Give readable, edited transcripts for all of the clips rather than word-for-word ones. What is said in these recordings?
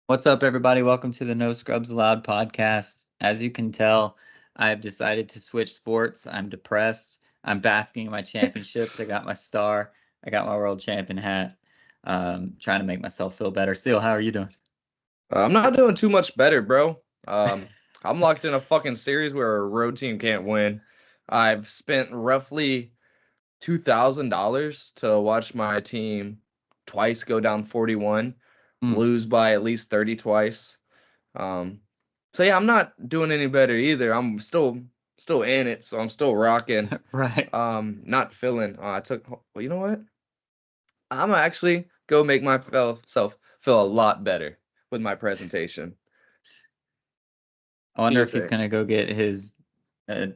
What's up, everybody? Welcome to the No Scrubs Allowed podcast. As you can tell, I have decided to switch sports. I'm depressed. I'm basking in my championships. I got my star. I got my world champion hat. Trying to make myself feel better. Seal, how are you doing? I'm not doing too much better, bro. I'm locked in a fucking series where a road team can't win. I've spent roughly $2,000 to watch my team twice go down 41, Mm, lose by at least 30 twice. Um, so yeah, I'm not doing any better either. I'm still in it, so I'm still rocking. right. Not feeling. Well, you know what? I'm gonna actually go make myself feel a lot better with my presentation. I What do wonder you if he's think? gonna go get his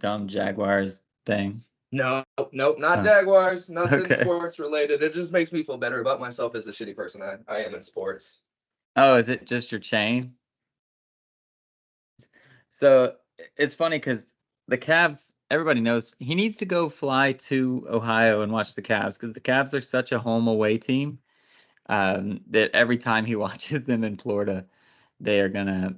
dumb Jaguars thing. No, nope, not Oh, Jaguars. Nothing okay. sports related. It just makes me feel better about myself as the shitty person I am in sports. Oh, is it just your chain? So it's funny because the Cavs, everybody knows he needs to go fly to Ohio and watch the Cavs because the Cavs are such a home away team that every time he watches them in Florida, they are gonna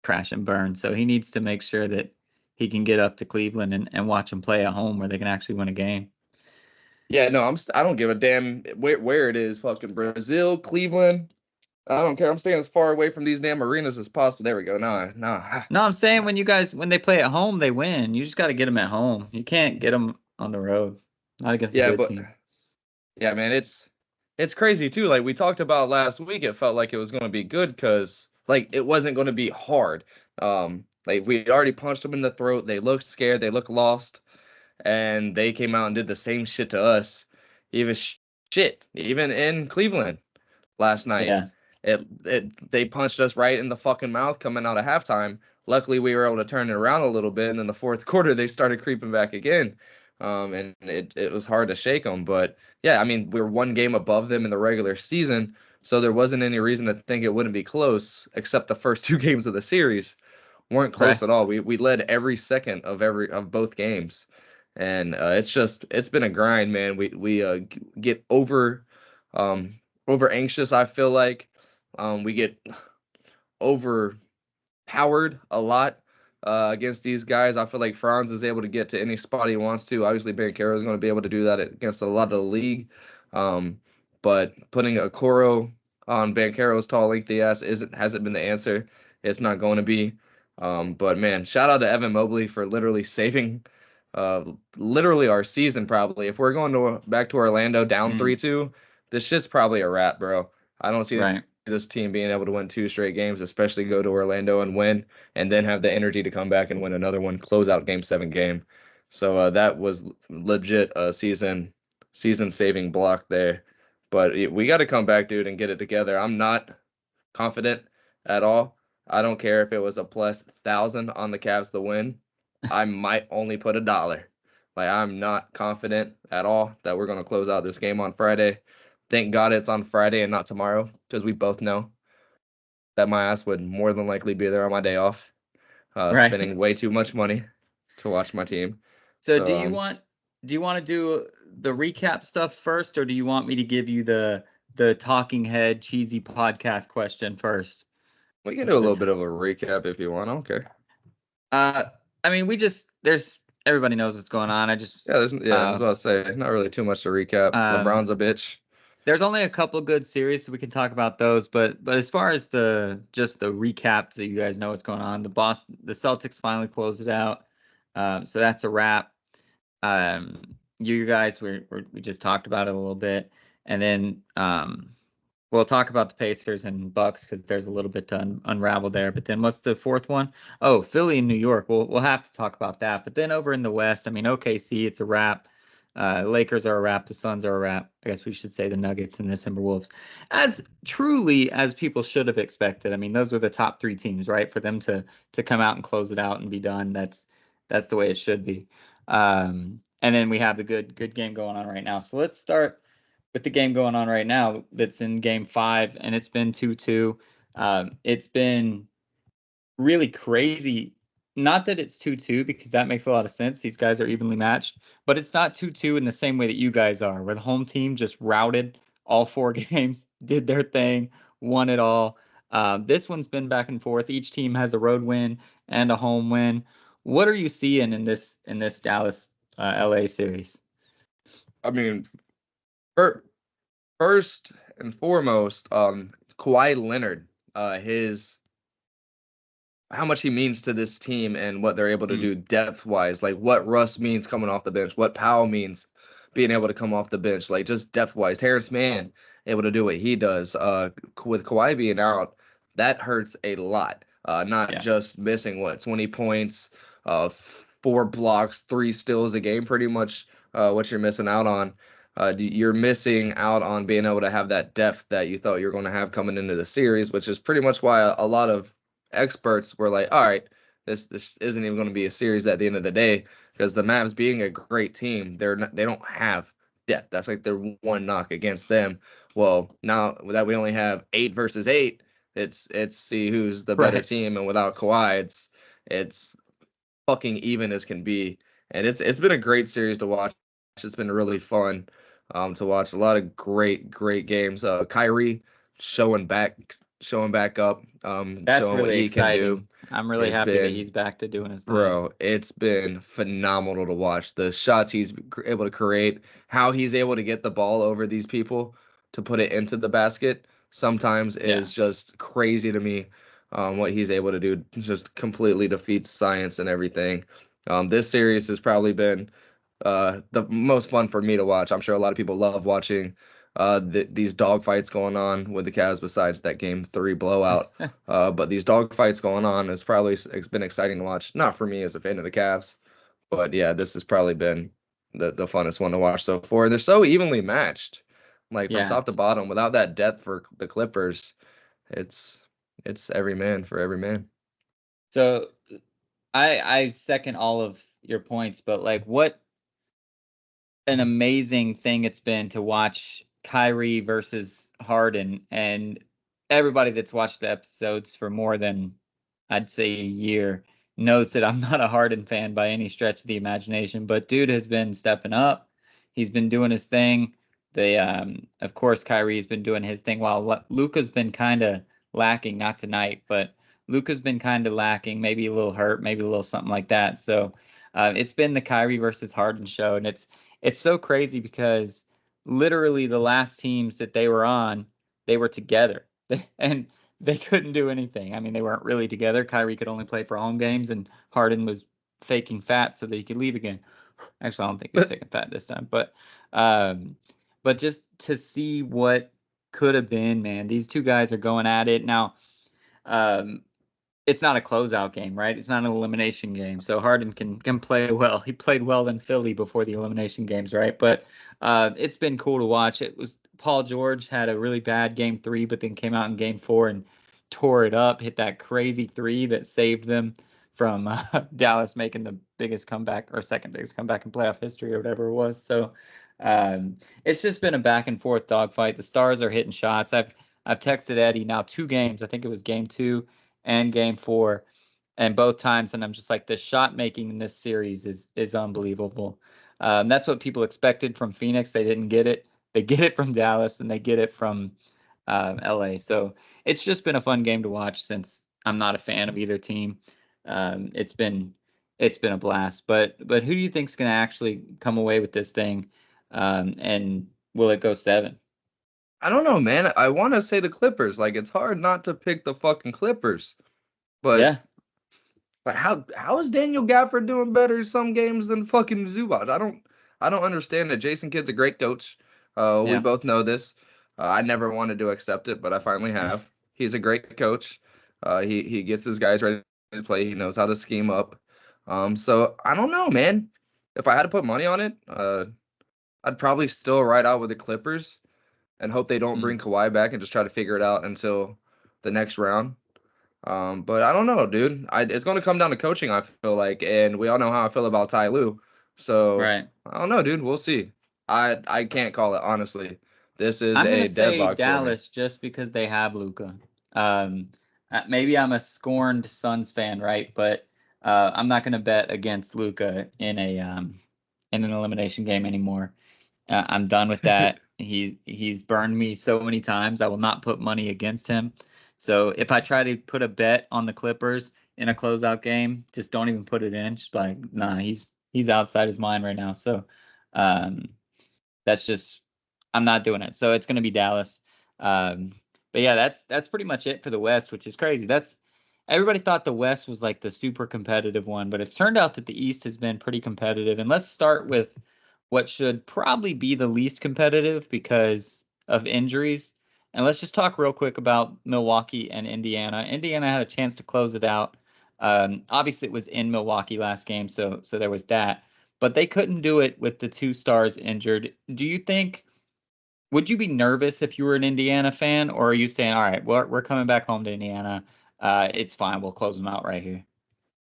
crash and burn. So he needs to make sure that he can get up to Cleveland and watch them play at home where they can actually win a game. Yeah, no, I don't give a damn where it is. Fucking Brazil, Cleveland. I don't care. I'm staying as far away from these damn arenas as possible. There we go. Nah. No, I'm saying when they play at home, they win. You just got to get them at home. You can't get them on the road, not against a Yeah, good but team. yeah, man, it's crazy too. Like we talked about last week, it felt like it was going to be good because like it wasn't going to be hard. Like we already punched them in the throat. They looked scared. They looked lost. And they came out and did the same shit to us. Even shit, even in Cleveland last night. Yeah, They punched us right in the fucking mouth coming out of halftime. Luckily, we were able to turn it around a little bit, and in the fourth quarter, they started creeping back again. And it was hard to shake them. But yeah, I mean, we were one game above them in the regular season, so there wasn't any reason to think it wouldn't be close, except the first two games of the series weren't right. close at all. We led every second of both games, and it's been a grind, man. We get over anxious. I feel like we get overpowered a lot against these guys. I feel like Franz is able to get to any spot he wants to. Obviously, Banchero is going to be able to do that against a lot of the league. Um, but putting a Coro on Banchero's tall, lengthy ass hasn't been the answer. It's not going to be. But man, shout out to Evan Mobley for literally saving uh literally our season probably. If we're going to back to Orlando down Mm, 3-2, this shit's probably a wrap, bro. I don't see right. this team being able to win two straight games, especially go to Orlando and win, and then have the energy to come back and win another one, close out game 7 game. So that was legit a season saving block there. But we got to come back, dude, and get it together. I'm not confident at all. I don't care if it was a plus 1,000 on the Cavs to win. I might only put $1. Like I'm not confident at all that we're gonna close out this game on Friday. Thank God it's on Friday and not tomorrow, because we both know that my ass would more than likely be there on my day off, Right. spending way too much money to watch my team. So So do you want to do the recap stuff first, or do you want me to give you the talking head cheesy podcast question first? we can do With a the little t bit of a recap if you want. I don't care. uh I mean we just there's everybody knows what's going on. I was Uh about to say not really too much to recap. um LeBron's a bitch. there's only a couple good series, so we can talk about those, but as far as the just the recap so you guys know what's going on, the Celtics finally closed it out. So that's a wrap. You guys we just talked about it a little bit, and then we'll talk about the Pacers and Bucks because there's a little bit to unravel there. But then what's the fourth one? Oh, Philly and New York. We'll have to talk about that. But then over in the West, I mean, OKC, it's a wrap. Lakers are a wrap. The Suns are a wrap. I guess we should say the Nuggets and the Timberwolves, as truly as people should have expected. I mean, those were the top three teams, right? For them to come out and close it out and be done. That's the way it should be. And then we have the good game going on right now. So let's start with the game going on right now that's in game 5, and it's been 2-2. It's been really crazy. Not that it's 2-2 because that makes a lot of sense. These guys are evenly matched, but it's not 2-2 in the same way that you guys are, where the home team just routed all 4 games, did their thing, won it all. This one's been back and forth. Each team has a road win and a home win. What are you seeing in this Dallas LA series? I mean, first and foremost, Kawhi Leonard, his how much he means to this team and what they're able to do depth wise, like what Russ means coming off the bench, what Powell means being able to come off the bench, like just depth wise. Terrence Mann able to do what he does. With Kawhi being out, that hurts a lot. Not just missing 20 points, 4 blocks, 3 steals a game, pretty much what you're missing out on. You're missing out on being able to have that depth that you thought you were going to have coming into the series, which is pretty much why a lot of experts were like, all right, this isn't even going to be a series at the end of the day, because the Mavs being a great team, they don't have depth. That's like their one knock against them. Well, now that we only have 8 versus 8, it's see who's the better team, and without Kawhi, it's fucking even as can be. And it's been a great series to watch. It's been really fun to watch. A lot of great games. Kyrie showing back up, That's showing what really he exciting. can do. I'm really happy that he's back to doing his thing. Bro, it's been phenomenal to watch. The shots he's able to create, how he's able to get the ball over these people to put it into the basket sometimes is just crazy to me. What he's able to do just completely defeats science and everything. This series has probably been the most fun for me to watch. I'm sure a lot of people love watching these dogfights going on with the Cavs besides that game 3 blowout. But these dogfights going on has probably been exciting to watch. Not for me as a fan of the Cavs, but yeah, this has probably been the funnest one to watch so far. They're so evenly matched, like from top to bottom, without that depth for the Clippers. It's every man for every man. So I second all of your points, but like what an amazing thing it's been to watch Kyrie versus Harden, and everybody that's watched the episodes for more than I'd say a year knows that I'm not a Harden fan by any stretch of the imagination, but dude has been stepping up. He's been doing his thing. Of course, Kyrie's been doing his thing while Luka's been kind of lacking, not tonight, but Luka's been kind of lacking, maybe a little hurt, maybe a little something like that. So it's been the Kyrie versus Harden show, and it's so crazy because literally the last teams that they were on, they were together, and they couldn't do anything. I mean, they weren't really together. Kyrie could only play for home games, and Harden was faking fat so that he could leave again. Actually, I don't think he was faking fat this time, but just to see what could have been, man. These two guys are going at it now. It's not a closeout game, right? It's not an elimination game, so Harden can play well. He played well in Philly before the elimination games, right? But it's been cool to watch. It was Paul George had a really bad game 3, but then came out in game 4 and tore it up. Hit that crazy 3 that saved them from Dallas making the biggest comeback or second biggest comeback in playoff history or whatever it was. So it's just been a back and forth dogfight. The Stars are hitting shots. I've texted Eddie now 2 games. I think it was game 2 and game 4, and both times, and I'm just like, the shot making in this series is unbelievable. That's what people expected from Phoenix. They didn't get it. They get it from Dallas, and they get it from LA. So it's just been a fun game to watch since I'm not a fan of either team. It's been a blast. But who do you think's going to actually come away with this thing? And will it go 7? I don't know, man. I want to say the Clippers. Like, it's hard not to pick the fucking Clippers. But yeah. But how is Daniel Gafford doing better some games than fucking Zubac? I don't understand it. Jason Kidd's a great coach. We both know this. I never wanted to accept it, but I finally have. He's a great coach. He gets his guys ready to play. He knows how to scheme up. So I don't know, man. If I had to put money on it, I'd probably still ride out with the Clippers and hope they don't bring Kawhi back and just try to figure it out until the next round. But I don't know, dude. It's going to come down to coaching, I feel like, and we all know how I feel about Ty Lue. So I don't know, dude. We'll see. I can't call it, honestly. This is a deadlock say Dallas just because they have Luka. Maybe I'm a scorned Suns fan, right? But I'm not going to bet against Luka in an elimination game anymore. I'm done with that. He's burned me so many times. I will not put money against him. So if I try to put a bet on the Clippers in a closeout game, just don't even put it in. Just like, nah, he's outside his mind right now. So um, that's just I'm not doing it. So it's going to be Dallas. But yeah, that's pretty much it for the West, which is crazy. That's everybody thought the West was like the super competitive one, but it's turned out that the East has been pretty competitive. And let's start with what should probably be the least competitive because of injuries. And let's just talk real quick about Milwaukee and Indiana. Indiana had a chance to close it out. Obviously, it was in Milwaukee last game, so there was that. But they couldn't do it with the two stars injured. Do you think? Would you be nervous if you were an Indiana fan, or are you saying, all right, we're coming back home to Indiana. It's fine. We'll close them out right here.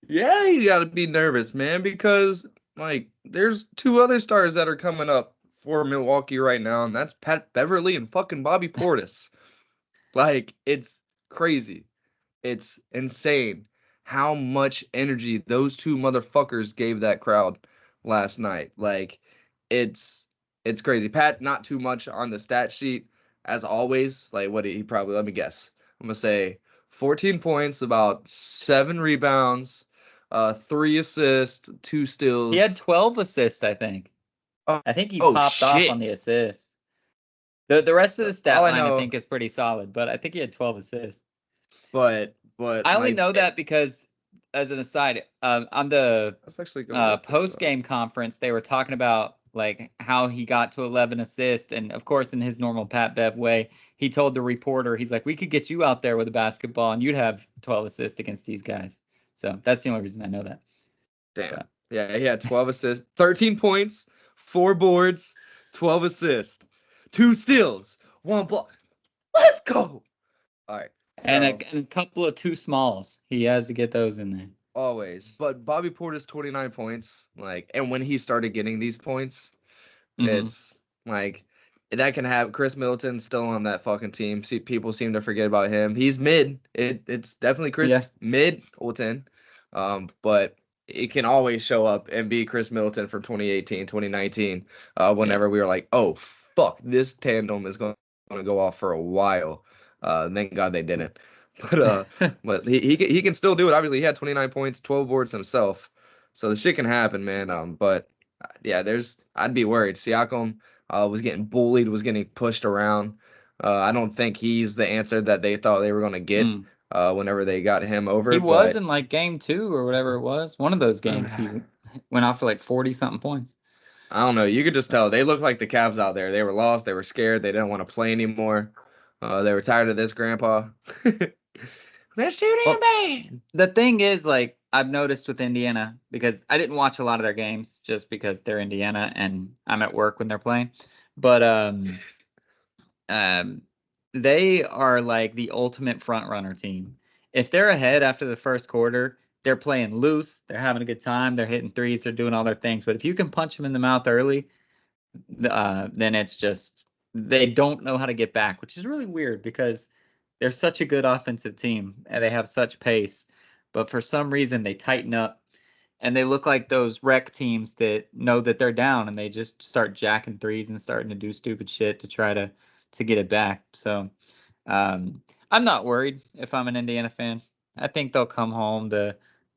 Yeah, you gotta be nervous, man, because like there's two other stars that are coming up for Milwaukee right now, and that's Pat Beverly and fucking Bobby Portis. Like, it's crazy. It's insane how much energy those two motherfuckers gave that crowd last night. Like, it's crazy. Pat, not too much on the stat sheet as always. Like, what did he probably, let me guess. I'm gonna say 14 points, about 7 rebounds, 3 assists, 2 He had steals. 12 assists, I think. Oh, I think he oh popped off on the shit. assists. The rest of the All stat I line, I know, think, is pretty solid, but I think he had 12 assists. but I only like know that because, as an aside, on the let's actually go look this post up. game conference, they were talking about like how he got to 11 assists, and of course, in his normal Pat Bev way, he told the reporter, he's like, "We could get you out there with a basketball, and you'd have 12 assists against these guys." So that's the only reason I know that. Damn. But Yeah, he had 12 assists, 13 points, 4 boards, 12 assists, 2 steals, 1 block. Let's go. All right. and So, a couple of two smalls, he has to get those in there. always. But Bobby Portis 29 points, like, and when he started getting these points, Hmm. it's like that can have Chris Middleton still on that fucking team. See, people seem to forget about him. He's mid. It's definitely Chris Yeah. Middleton. But it can always show up and be Chris Middleton from 2018, 2019. Yeah. Whenever we were like, oh fuck, this tandem is going to go off for a while. Thank God they didn't. But he can still do it. Obviously, he had 29 points, 12 boards himself. So the shit can happen, man. But yeah, I'd be worried. Siakam was getting bullied, was getting pushed around. I don't think he's the answer that they thought they were going to get Mm. whenever they got him He over. was But in like game 2 or whatever it was. One of those games, he went off for like 40 something points. I don't know. You could just tell they looked like the Cavs out there. They were lost. They were scared. They didn't want to play anymore. They were tired of this grandpa. Let's shoot him, Well, man. the thing is, like, I've noticed with Indiana, because I didn't watch a lot of their games just because they're Indiana and I'm at work when they're playing. But um, they are like the ultimate front runner team. If they're ahead after the first quarter, they're playing loose, they're having a good time, they're hitting threes, they're doing all their things. But if you can punch them in the mouth early, then it's just they don't know how to get back, which is really weird because they're such a good offensive team and they have such pace. But for some reason, they tighten up and they look like those rec teams that know that they're down and they just start jacking threes and starting to do stupid shit to try to get it back. So I'm not worried if I'm an Indiana fan. I think they'll come home.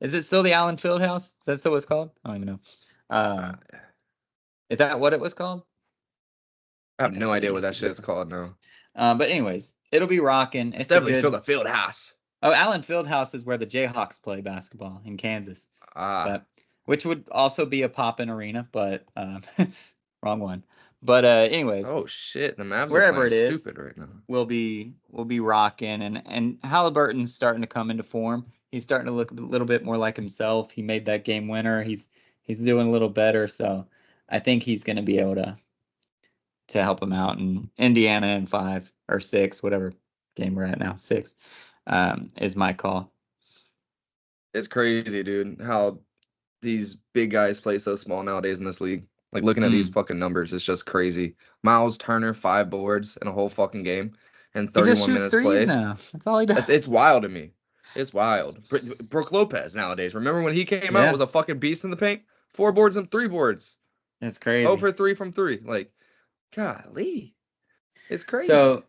Is it still the Allen Fieldhouse? Is that still what it's called? I don't even know. Uh, Is that what it was called? I I have think that's no what it idea what used that to be. shit's called now. But anyways, it'll be rocking. It's It's a definitely still good. the field house. Oh, Allen Fieldhouse is where the Jayhawks play basketball in Kansas, Ah, but which would also be a pop-in arena, but wrong one. But anyways, oh shit, the Mavs are wherever playing it is, stupid right now. we'll be rocking, and Halliburton's starting to come into form. He's starting to look a little bit more like himself. He made that game winner. He's doing a little better, so I think he's going to be able to help him out. And Indiana in 5 or 6, whatever game we're at now, 6, is my call. It's crazy, dude, how these big guys play so small nowadays in this league. Like looking at these Mm. fucking numbers, it's just crazy. Miles Turner, 5 boards in a whole fucking game and He just 31 shoots minutes threes played. now. That's all he does. It's wild to me. It's wild. Brooke Lopez nowadays. Remember when he came out Yeah, was a fucking beast in the paint? 4 boards and 3 boards. it's 0 crazy. for 3 from 3. Like, golly. It's crazy. So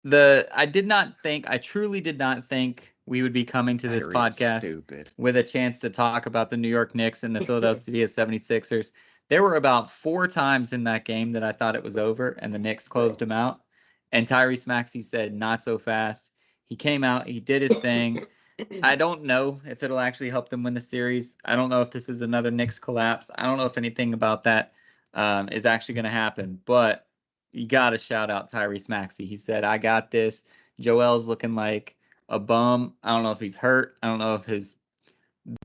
I truly did not think we would be coming to this Kyrie is podcast stupid. with a chance to talk about the New York Knicks and the Philadelphia 76ers. There were about 4 times in that game that I thought it was over and the Knicks closed him out. And Tyrese Maxey said, not so fast. He came out, he did his thing. I don't know if it'll actually help them win the series. I don't know if this is another Knicks collapse. I don't know if anything about that is actually going to happen. But you got to shout out Tyrese Maxey. He said, I got this. Joel's looking like a bum. I don't know if he's hurt. I don't know if his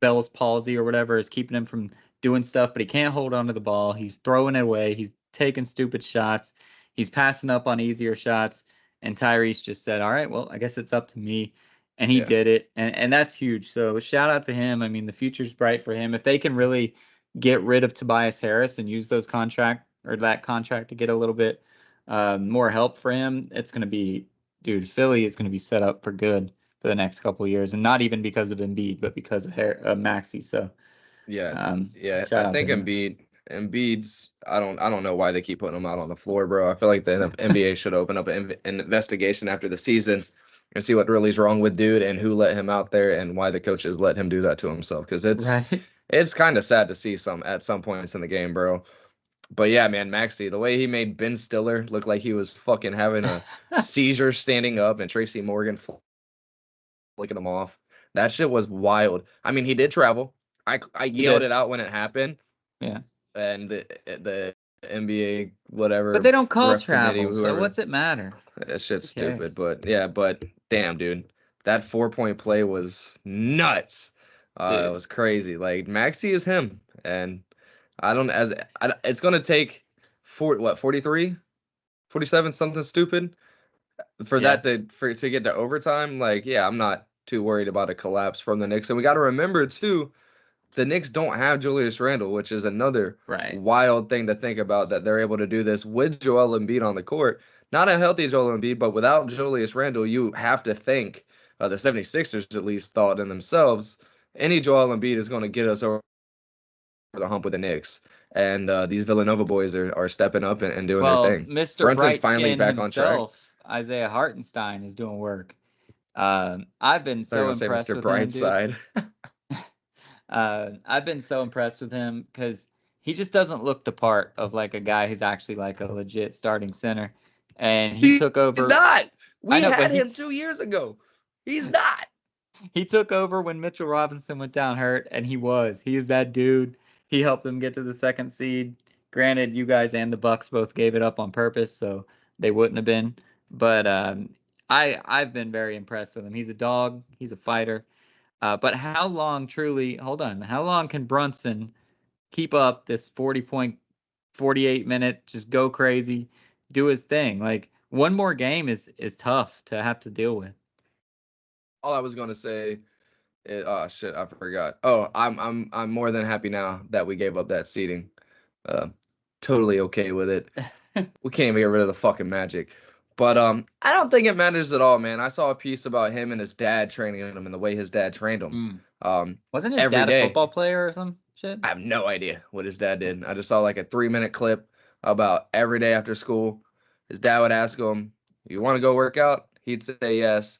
Bell's palsy or whatever is keeping him from doing stuff, but he can't hold on to the ball. He's throwing it away. He's taking stupid shots. He's passing up on easier shots. And Tyrese just said, all right, well, I guess it's up to me. And he did it. And that's huge. So shout out to him. I mean, the future's bright for him. If they can really get rid of Tobias Harris and use that contract to get a little bit more help for him, it's going to be, dude, Philly is going to be set up for good for the next couple of years, and not even because of Embiid, but because of Maxey. So I think Embiid's. I don't know why they keep putting him out on the floor, bro. I feel like the NBA should open up an investigation after the season and see what really's wrong with dude and who let him out there and why the coaches let him do that to himself. Because it's kind of sad to see at some points in the game, bro. But yeah, man, Maxey, the way he made Ben Stiller look like he was fucking having a seizure standing up and Tracy Morgan flicking him off. That shit was wild. I mean, he did travel. I yelled it out when it happened. Yeah. And the NBA, whatever. But they don't call travel, so what's it matter? That shit's stupid. But damn, dude. That 4-point play was nuts. It was crazy. Like, Maxey is him. And it's going to take 43? 47, something stupid for that to get to overtime. Like, yeah, I'm not too worried about a collapse from the Knicks. And we got to remember, too, the Knicks don't have Julius Randle, which is another wild thing to think about, that they're able to do this with Joel Embiid on the court. Not a healthy Joel Embiid, but without Julius Randle, you have to think, the 76ers at least thought in themselves, any Joel Embiid is going to get us over the hump with the Knicks. And these Villanova boys are stepping up and doing their thing. Mr. Brunson's finally back himself, on track. Isaiah Hartenstein is doing work. I've been so impressed with Brightside. I've been so impressed with him because he just doesn't look the part of like a guy who's actually like a legit starting center. And he took over. He's not. We had him 2 years ago. He's not. He took over when Mitchell Robinson went down hurt, and he is that dude. He helped them get to the 2nd seed. Granted, you guys and the Bucks both gave it up on purpose, so they wouldn't have been. But I've been very impressed with him. He's a dog. He's a fighter. But how long can Brunson keep up this 40-point, 48-minute, just go crazy, do his thing? Like, one more game is tough to have to deal with. All I was going to say oh shit, I forgot. Oh, I'm more than happy now that we gave up that seating. Totally okay with it. We can't even get rid of the fucking Magic. But I don't think it matters at all, man. I saw a piece about him and his dad training him and the way his dad trained him. Wasn't his dad a football player or some shit? I have no idea what his dad did. I just saw like a 3-minute clip about every day after school. His dad would ask him, "You want to go work out?" He'd say yes.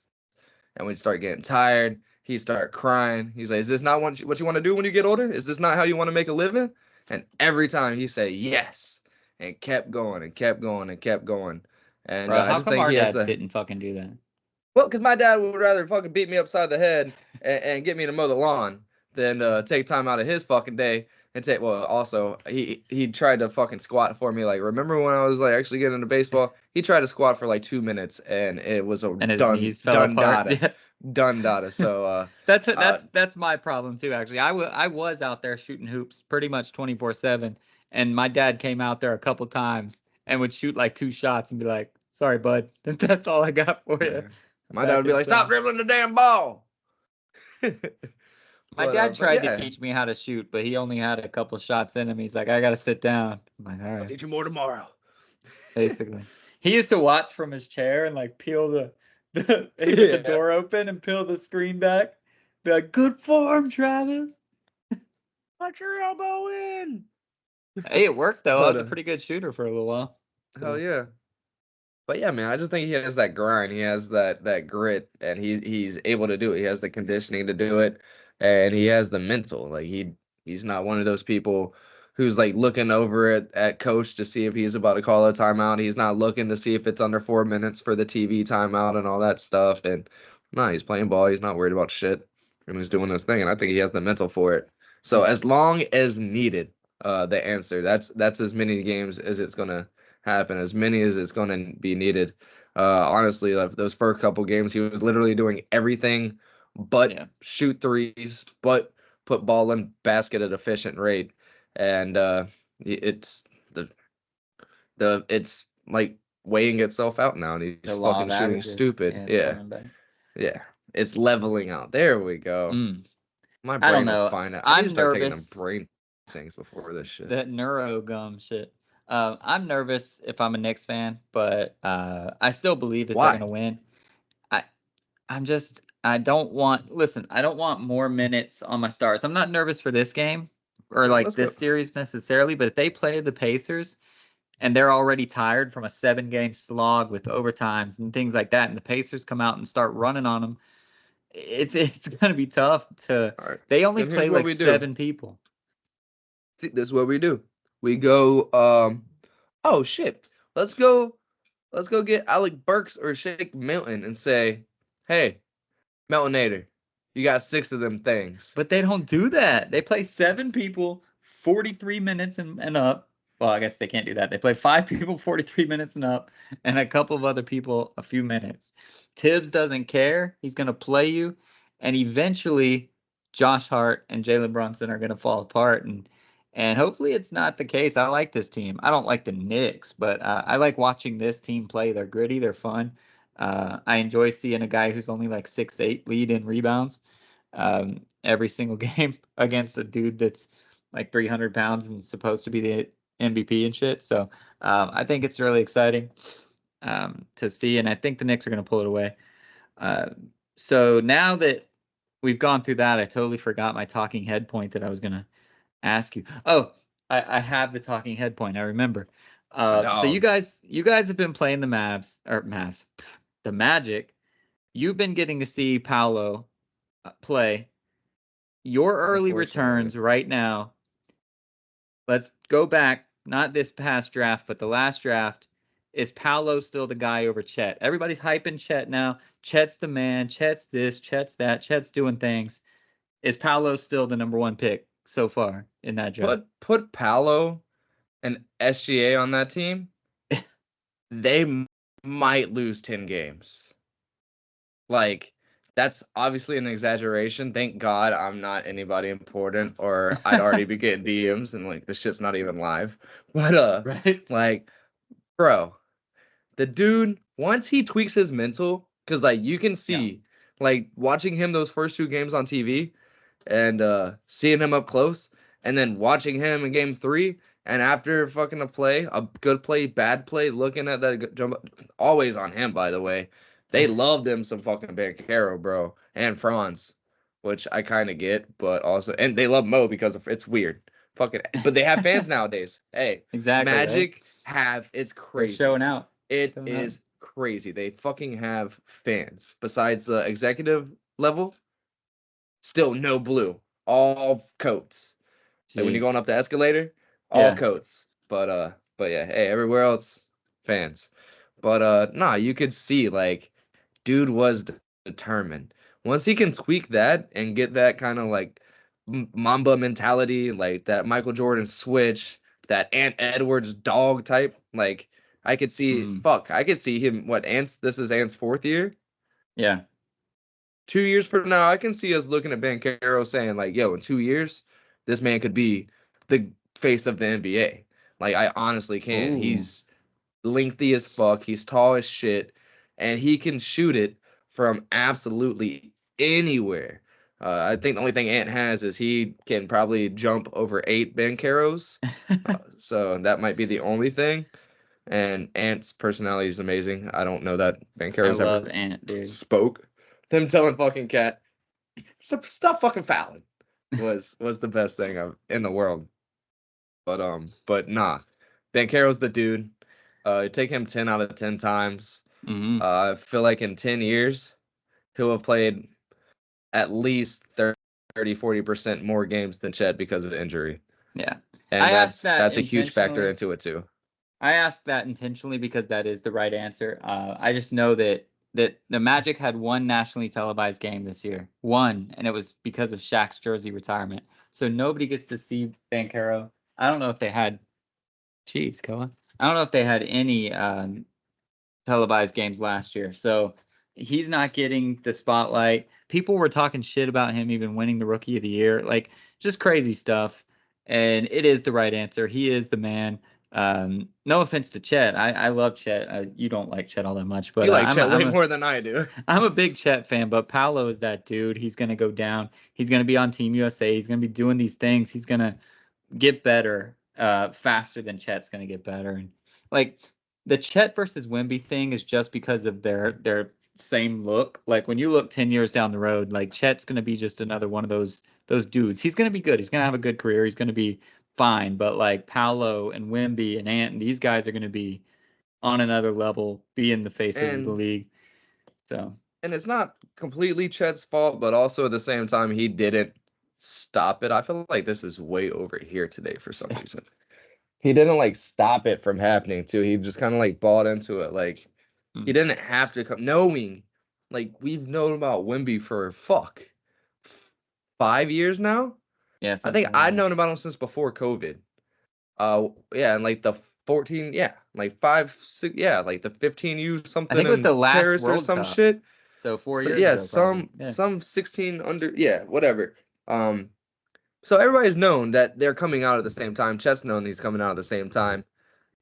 And we'd start getting tired. He'd start crying. He's like, "Is this not what you want to do when you get older? Is this not how you want to make a living?" And every time he said yes, and kept going and kept going and kept going. And bro, how come our dads didn't fucking do that? Well, because my dad would rather fucking beat me upside the head and get me to mow the lawn than take time out of his fucking day and take. Well, also he tried to fucking squat for me. Like, remember when I was like actually getting into baseball? He tried to squat for like 2 minutes and it was a done data. So that's my problem too. Actually, I was out there shooting hoops pretty much 24/7, and my dad came out there a couple times and would shoot like 2 shots and be like, "Sorry, bud, that's all I got for you." My dad would be like, "Stop dribbling the damn ball." My dad tried to teach me how to shoot, but he only had a couple shots in him. He's like, "I got to sit down." I'm like, "All right. I'll teach you more tomorrow." Basically. He used to watch from his chair and like peel the door open and peel the screen back. Be like, "Good form, Travis. Put your elbow in." Hey, it worked though. I was a pretty good shooter for a little while. So. Hell yeah. But yeah, man, I just think he has that grind. He has that grit, and he's able to do it. He has the conditioning to do it, and he has the mental. Like he's not one of those people who's like looking over at coach to see if he's about to call a timeout. He's not looking to see if it's under 4 minutes for the TV timeout and all that stuff. And no, he's playing ball. He's not worried about shit, and he's doing his thing. And I think he has the mental for it. So Yeah. as long as needed, the answer. That's as many games as it's gonna happen, as many as it's going to be needed. Honestly, like those first couple games, he was literally doing everything but Yeah. shoot threes, but put ball in basket at efficient rate, and it's it's like weighing itself out now, and The he's law fucking of shooting averages. stupid. Yeah, it's Yeah, coming back. yeah, it's leveling out. There we go. Mm. My I don't brain will know. find out. I need to I'm start taking them nervous. brain things before this shit. That neuro gum shit. I'm nervous if I'm a Knicks fan, but I still believe that they're Why? gonna win. I I don't want listen, I don't want more minutes on my stars. I'm not nervous for this game or No, like let's go. this series necessarily, but if they play the Pacers and they're already tired from a 7-game slog with overtimes and things like that, and the Pacers come out and start running on them, it's gonna be tough to. All right. They only Then here's play what like we do. 7 people. See, this is what we do. We go, oh shit. Let's go, let's go get Alec Burks or Shake Milton and say, hey, Meltonator, you got 6 of them things. But they don't do that. They play 7 people, 43 minutes and up. Well, I guess they can't do that. They play 5 people, 43 minutes and up, and a couple of other people a few minutes. Tibbs doesn't care. He's going to play you, and eventually Josh Hart and Jalen Brunson are going to fall apart. And hopefully it's not the case. I like this team. I don't like the Knicks, but I like watching this team play. They're gritty. They're fun. I enjoy seeing a guy who's only like 6'8" lead in rebounds every single game against a dude that's like 300 pounds and supposed to be the MVP and shit. So I think it's really exciting to see, and I think the Knicks are going to pull it away. So now that we've gone through that, I totally forgot my talking head point that I was going to ask you. Oh, I have the talking head point. I remember. My So dog. you guys have been playing the Mavs, the Magic. You've been getting to see Paolo play. Your early Unfortunately. returns right now. Let's go back, not this past draft, but the last draft. Is Paolo still the guy over Chet? Everybody's hyping Chet now. Chet's the man. Chet's this. Chet's that. Chet's doing things. Is Paolo still the number 1 pick so far in that draft? Put Paolo and SGA on that team, they might lose 10 games. Like, that's obviously an exaggeration. Thank God I'm not anybody important, or I'd already be getting DMs and like this shit's not even live. But Right? like, bro, the dude, once he tweaks his mental, because like you can Yeah. see, like watching him those first 2 games on TV and seeing him up close, and then watching him in game 3, and after fucking a good play, bad play, looking at that jump, always on him, by the way. They love them some fucking Banchero, bro, and Franz, which I kind of get, but also, and they love Mo because of, it's weird. Fucking, but they have fans nowadays. Hey, Exactly, right? Magic it's They're crazy. showing out. It Showing out. is crazy. They fucking have fans. Besides the executive level, still no blue. All coats. Like when you're Jeez. going up the escalator, all Yeah. coats. But yeah, hey, everywhere else, fans. But nah, you could see like dude was determined. Once he can tweak that and get that kind of like Mamba mentality, like that Michael Jordan switch, that Ant Edwards dog type, like Mm. I could see him. What Ant's? This is Ant's 4th year. Yeah. 2 years from now, I can see us looking at Banchero saying like, "Yo, in 2 years, this man could be the face of the NBA." Like, I honestly can. Ooh. He's lengthy as fuck. He's tall as shit, and he can shoot it from absolutely anywhere. I think the only thing Ant has is he can probably jump over 8 Bancheros. So that might be the only thing. And Ant's personality is amazing. I don't know that I Bancheros love ever Ant, dude. spoke. Them telling fucking Cat, stop fucking fouling was the best thing in the world. But nah, Banchero's the dude. Take him 10 out of 10 times. Hmm. I feel like in 10 years, he'll have played at least 30-40% more games than Chet because of injury. Yeah. And I asked that that's a huge factor intentionally. into it too. I asked that intentionally because that is the right answer. I just know that the Magic had one nationally televised game this year, one, and it was because of Shaq's jersey retirement. So nobody gets to see Banchero. I don't know if they had. Jeez, Koa. I don't know if they had any televised games last year. So he's not getting the spotlight. People were talking shit about him even winning the Rookie of the Year, like just crazy stuff. And it is the right answer. He is the man. No offense to Chet. I love Chet. You don't like Chet all that much, but You like I'm a, Chet I'm way a more than I do. I'm a big Chet fan. But Paolo is that dude. He's gonna go down. He's gonna be on Team USA. He's gonna be doing these things. He's gonna get better faster than Chet's gonna get better. And like the Chet versus Wemby thing is just because of their same look. Like when you look 10 years down the road, like Chet's gonna be just another one of those dudes. He's gonna be good. He's gonna have a good career. He's gonna be fine. But like Paolo and Wemby and Ant, and these guys are gonna be on another level, be in the faces of the And league. So it's not completely Chet's fault, but also at the same time he didn't stop it. I feel like this is way over here today for some reason. He didn't like stop it from happening too. He just kind of like bought into it. Like he didn't have to come knowing like we've known about Wemby for 5 years now. yeah, I something think like I'd that. known about him since before COVID. Yeah, and like the 14, yeah, like 5, 6, yeah, like the 15U I something think it was in the last Paris or World some Cup. shit. So 4 years Yeah, ago, probably. Yeah. some 16 under, yeah, whatever. So everybody's known that they're coming out at the same time. Chet's known he's coming out at the same time.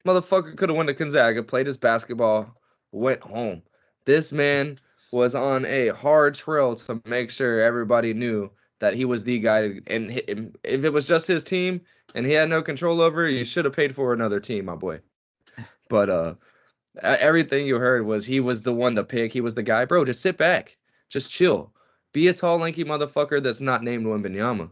Motherfucker could have went to Gonzaga, played his basketball, went home. This man was on a hard trail to make sure everybody knew that he was the guy. And if it was just his team and he had no control over it, you should have paid for another team, my boy. But everything you heard was he was the one to pick. He was the guy. Bro, just sit back. Just chill. Be a tall, lanky motherfucker that's not named Wembanyama,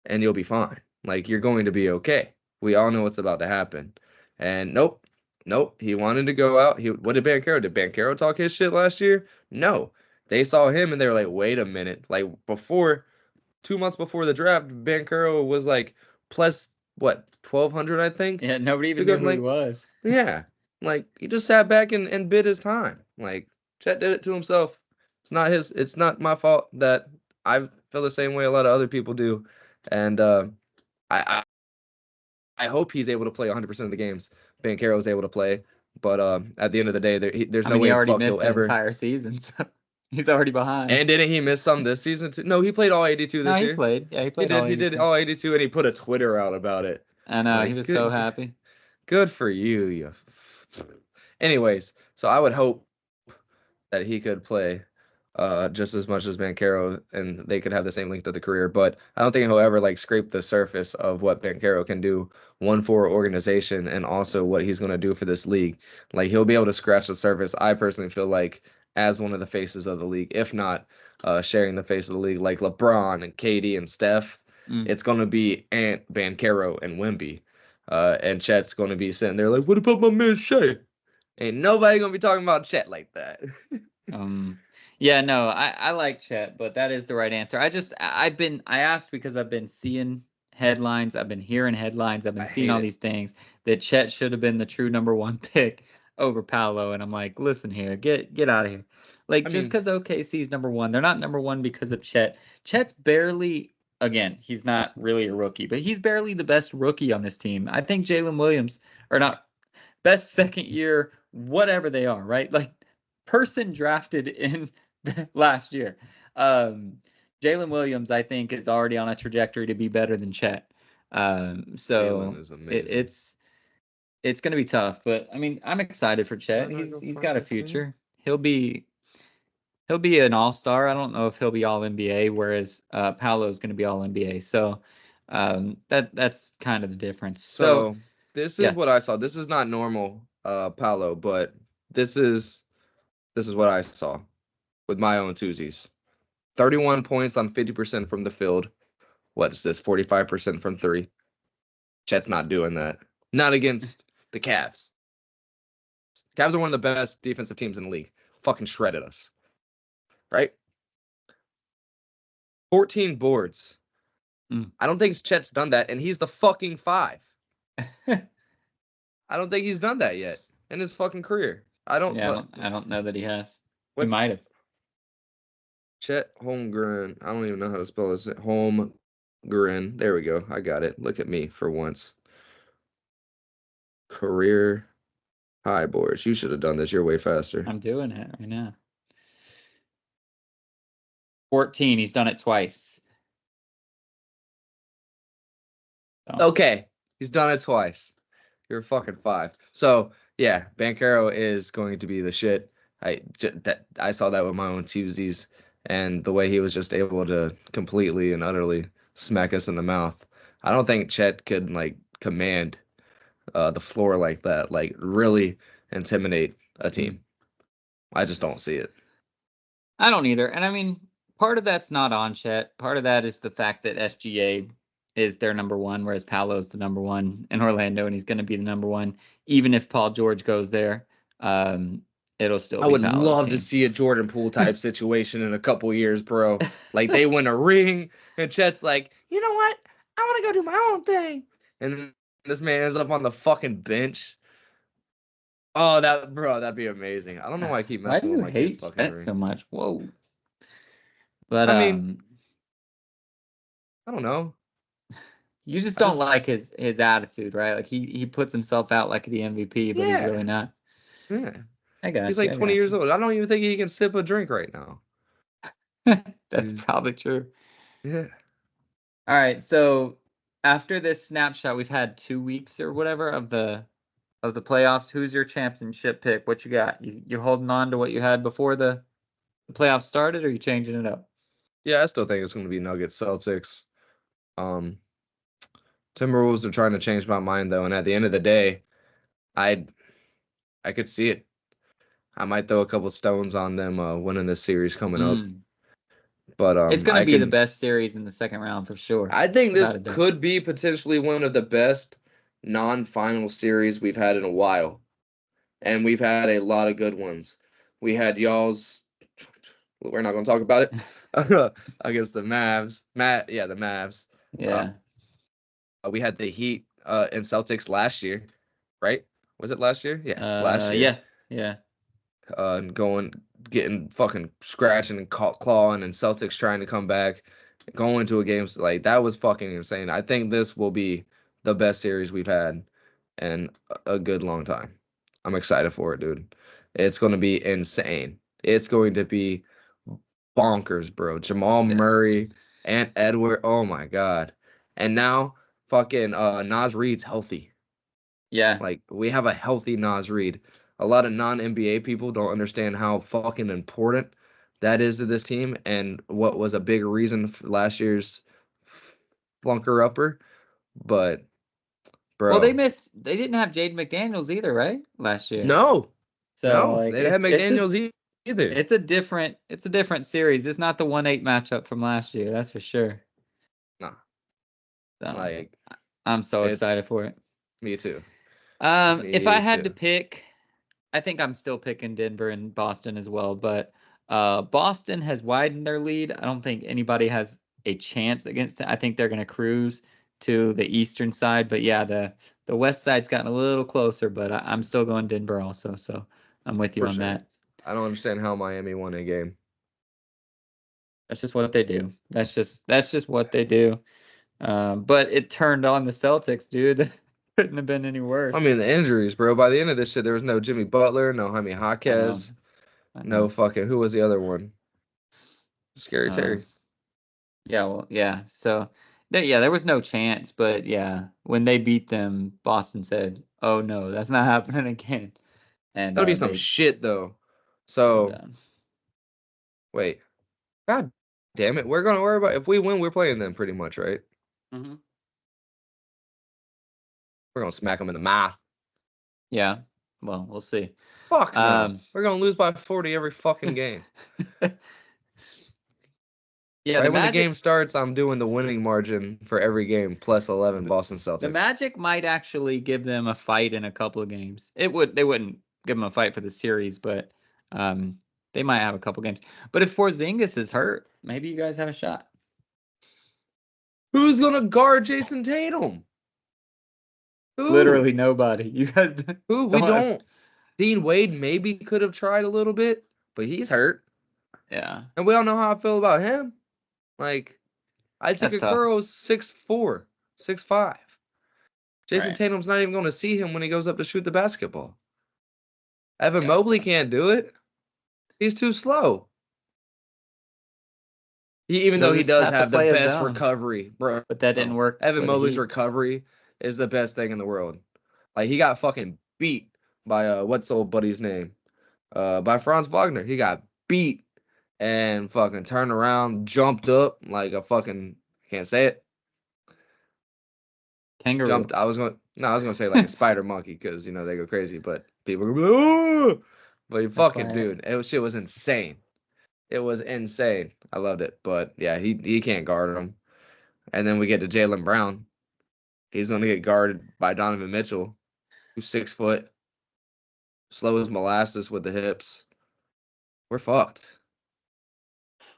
and you'll be fine. Like, you're going to be okay. We all know what's about to happen. And nope, nope. He wanted to go out. What did Banchero? Did Banchero talk his shit last year? No. They saw him and they were like, wait a minute. Like, 2 months before the draft, Banchero was like plus what, 1,200, I think? Yeah, nobody even To go, knew who he like, was. yeah. Like, he just sat back and bid his time. Like, Chet did it to himself. It's not my fault that I feel the same way a lot of other people do. And I I hope he's able to play 100% of the games Banchero is able to play. But at the end of the day, there's I no mean, he way in already fuck he'll missed an ever. entire season, so he's already behind. And didn't he miss some this season too? No, he played all 82 No, this he year. played. Yeah, he He played did. all He did 82. all 82, and he put a Twitter out about it. I know, he Like, was so happy. good for you. Anyways, so I would hope that he could play just as much as Banchero and they could have the same length of the career. But I don't think he'll ever like scrape the surface of what Banchero can do, one for organization and also what he's going to do for this league. Like he'll be able to scratch the surface. I personally feel like as one of the faces of the league, if not sharing the face of the league, like LeBron and KD and Steph, Mm. it's going to be Ant, Banchero, and Wemby. And Chet's going to be sitting there like, what about my man Shea? Ain't nobody going to be talking about Chet like that. Um, yeah, no, I like Chet, but that is the right answer. I asked because I've been seeing headlines, I've been hearing headlines, I've been I seeing hate all it. these things that Chet should have been the true number one pick over Paolo, and I'm like, listen here, get out of here. Like I just mean, because OKC's number one, they're not number one because of Chet. Chet's barely, again, he's not really a rookie, but he's barely the best rookie on this team. I think Jalen Williams, or not best second year, whatever they are, right? Like person drafted in last year. Um, Jalen Williams, I think, is already on a trajectory to be better than Chet. Jalen So is it, amazing. it's it's going to be tough, but I mean, I'm excited for Can Chet. I not He's go he's find got a this game? future. He'll be an all-star. I don't know if he'll be all NBA, whereas Paolo is going to be all NBA. So that's kind of the difference. So So this is yeah, what I saw. This is not normal, Paolo, but this is this is what I saw with my own twosies. 31 points on 50% from the field. What is this? 45% from three. Chet's not doing that. Not against the Cavs. Cavs are one of the best defensive teams in the league. Fucking shredded us. Right? 14 boards. I don't think Chet's done that, and he's the fucking 5. I don't think he's done that yet in his fucking career. I don't know that he has. He might have. Chet Holmgren. I don't even know how to spell this. Holmgren. There we go. I got it. Look at me for once. Career high boards. You should have done this. You're way faster. I'm doing it right now. 14. He's done it twice. Okay. He's done it twice. You're fucking 5. So, yeah, Banchero is going to be the shit. I saw that with my own twosies, and the way he was just able to completely and utterly smack us in the mouth. I don't think Chet could, like, command the floor like that, like, really intimidate a team. I just don't see it. I don't either. And, I mean, part of that's not on Chet. Part of that is the fact that SGA is their number 1, whereas Paolo's the number 1 in Orlando, and he's going to be the number 1. Even if Paul George goes there, it'll still be I would Paolo's love team. to see a Jordan Poole type situation in a couple years, bro. Like, they win a ring, and Chet's like, you know what? I want to go do my own thing. And then this man ends up on the fucking bench. Oh, that'd be amazing. I don't know why I keep messing with my kids' fucking ring. Why do you hate Chet so much? Whoa. But, I mean, I don't know. You just don't like his attitude, right? Like he puts himself out like the MVP, but he's really not. Yeah. I got He's like 20 years old. I don't even think he can sip a drink right now. That's probably true. Yeah. All right. So after this snapshot, we've had 2 weeks or whatever of the playoffs. Who's your championship pick? What you got? You holding on to what you had before the playoffs started, or are you changing it up? Yeah, I still think it's going to be Nuggets, Celtics. Timberwolves are trying to change my mind though, and at the end of the day, I could see it. I might throw a couple stones on them winning this series coming up. But it's going to be the best series in the second round for sure. I think this could be potentially one of the best non-final series we've had in a while. And we've had a lot of good ones. We had y'all's, we're not going to talk about it, against the Mavs. The Mavs. Yeah. We had the Heat and Celtics last year, right? Was it last year? Yeah, last year. Yeah. Getting fucking scratching and clawing, and Celtics trying to come back, going to a game like that was fucking insane. I think this will be the best series we've had in a good long time. I'm excited for it, dude. It's going to be insane. It's going to be bonkers, bro. Jamal Murray and Edward. Oh my God. And now fucking Naz Reid's healthy. Yeah. Like, we have a healthy Naz Reid. A lot of non-NBA people don't understand how fucking important that is to this team, and what was a big reason for last year's flunker upper. But, bro. Well, they didn't have Jaden McDaniels either, right? Last year. No. So they didn't have McDaniels either. It's a different series. It's not the 1-8 matchup from last year, that's for sure. Nah. So, I'm so excited for it. Me too. If I had to pick, I think I'm still picking Denver and Boston as well, but Boston has widened their lead. I don't think anybody has a chance against it. I think they're going to cruise to the eastern side, but yeah, the west side's gotten a little closer, but I'm still going Denver also, so I'm with you on that. I don't understand how Miami won a game. That's just what they do. That's just what they do. But it turned on the Celtics, dude. Couldn't have been any worse. I mean, the injuries, bro. By the end of this shit, there was no Jimmy Butler, no Jaime Jaquez, no fucking, who was the other one? Scary Terry. Yeah, well, yeah. So, there was no chance, but yeah, when they beat them, Boston said, "Oh no, that's not happening again." And that'll be some shit though. So, wait, God damn it, we're gonna worry about if we win, we're playing them pretty much, right? Mm-hmm. We're going to smack them in the mouth. Yeah. Well, we'll see. Fuck no. We're going to lose by 40 every fucking game. Yeah. Right when the game starts, I'm doing the winning margin for every game, plus 11 Boston Celtics. The Magic might actually give them a fight in a couple of games. They wouldn't give them a fight for the series, but they might have a couple games. But if Porzingis is hurt, maybe you guys have a shot. Who's gonna guard Jason Tatum? Who? Literally nobody. You guys. Who? We don't. Dean Wade maybe could have tried a little bit, but he's hurt. Yeah. And we all know how I feel about him. Like, Isaac Okoro's 6'4", 6'5". Jason Tatum's not even going to see him when he goes up to shoot the basketball. Evan Mobley can't do it. He's too slow. Even though he does have the best recovery, bro. But that didn't work. Evan Mobley's recovery is the best thing in the world. Like, he got fucking beat by what's old buddy's name? By Franz Wagner. He got beat and fucking turned around, jumped up like a fucking, can't say it. Kangaroo. Jumped. I was gonna say like a spider monkey because they go crazy, but people go, oh! But you fucking dude, shit was insane. It was insane. I loved it, but yeah, he can't guard him. And then we get to Jaylen Brown. He's gonna get guarded by Donovan Mitchell, who's 6 foot, slow as molasses with the hips. We're fucked.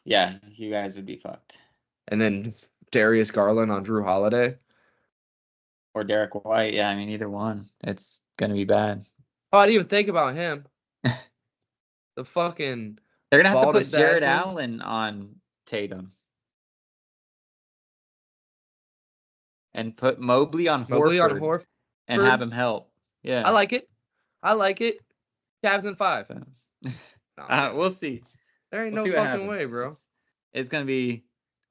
Yeah, you guys would be fucked. And then Darius Garland on Drew Holiday. Or Derek White. Yeah, I mean, either one. It's going to be bad. Oh, I didn't even think about him. The fucking They're going to have to put Jared Allen on Tatum. And put Mobley on Horford. And have him help. Yeah. I like it. Cavs in 5. We'll see. There ain't no fucking way, bro. It's going to be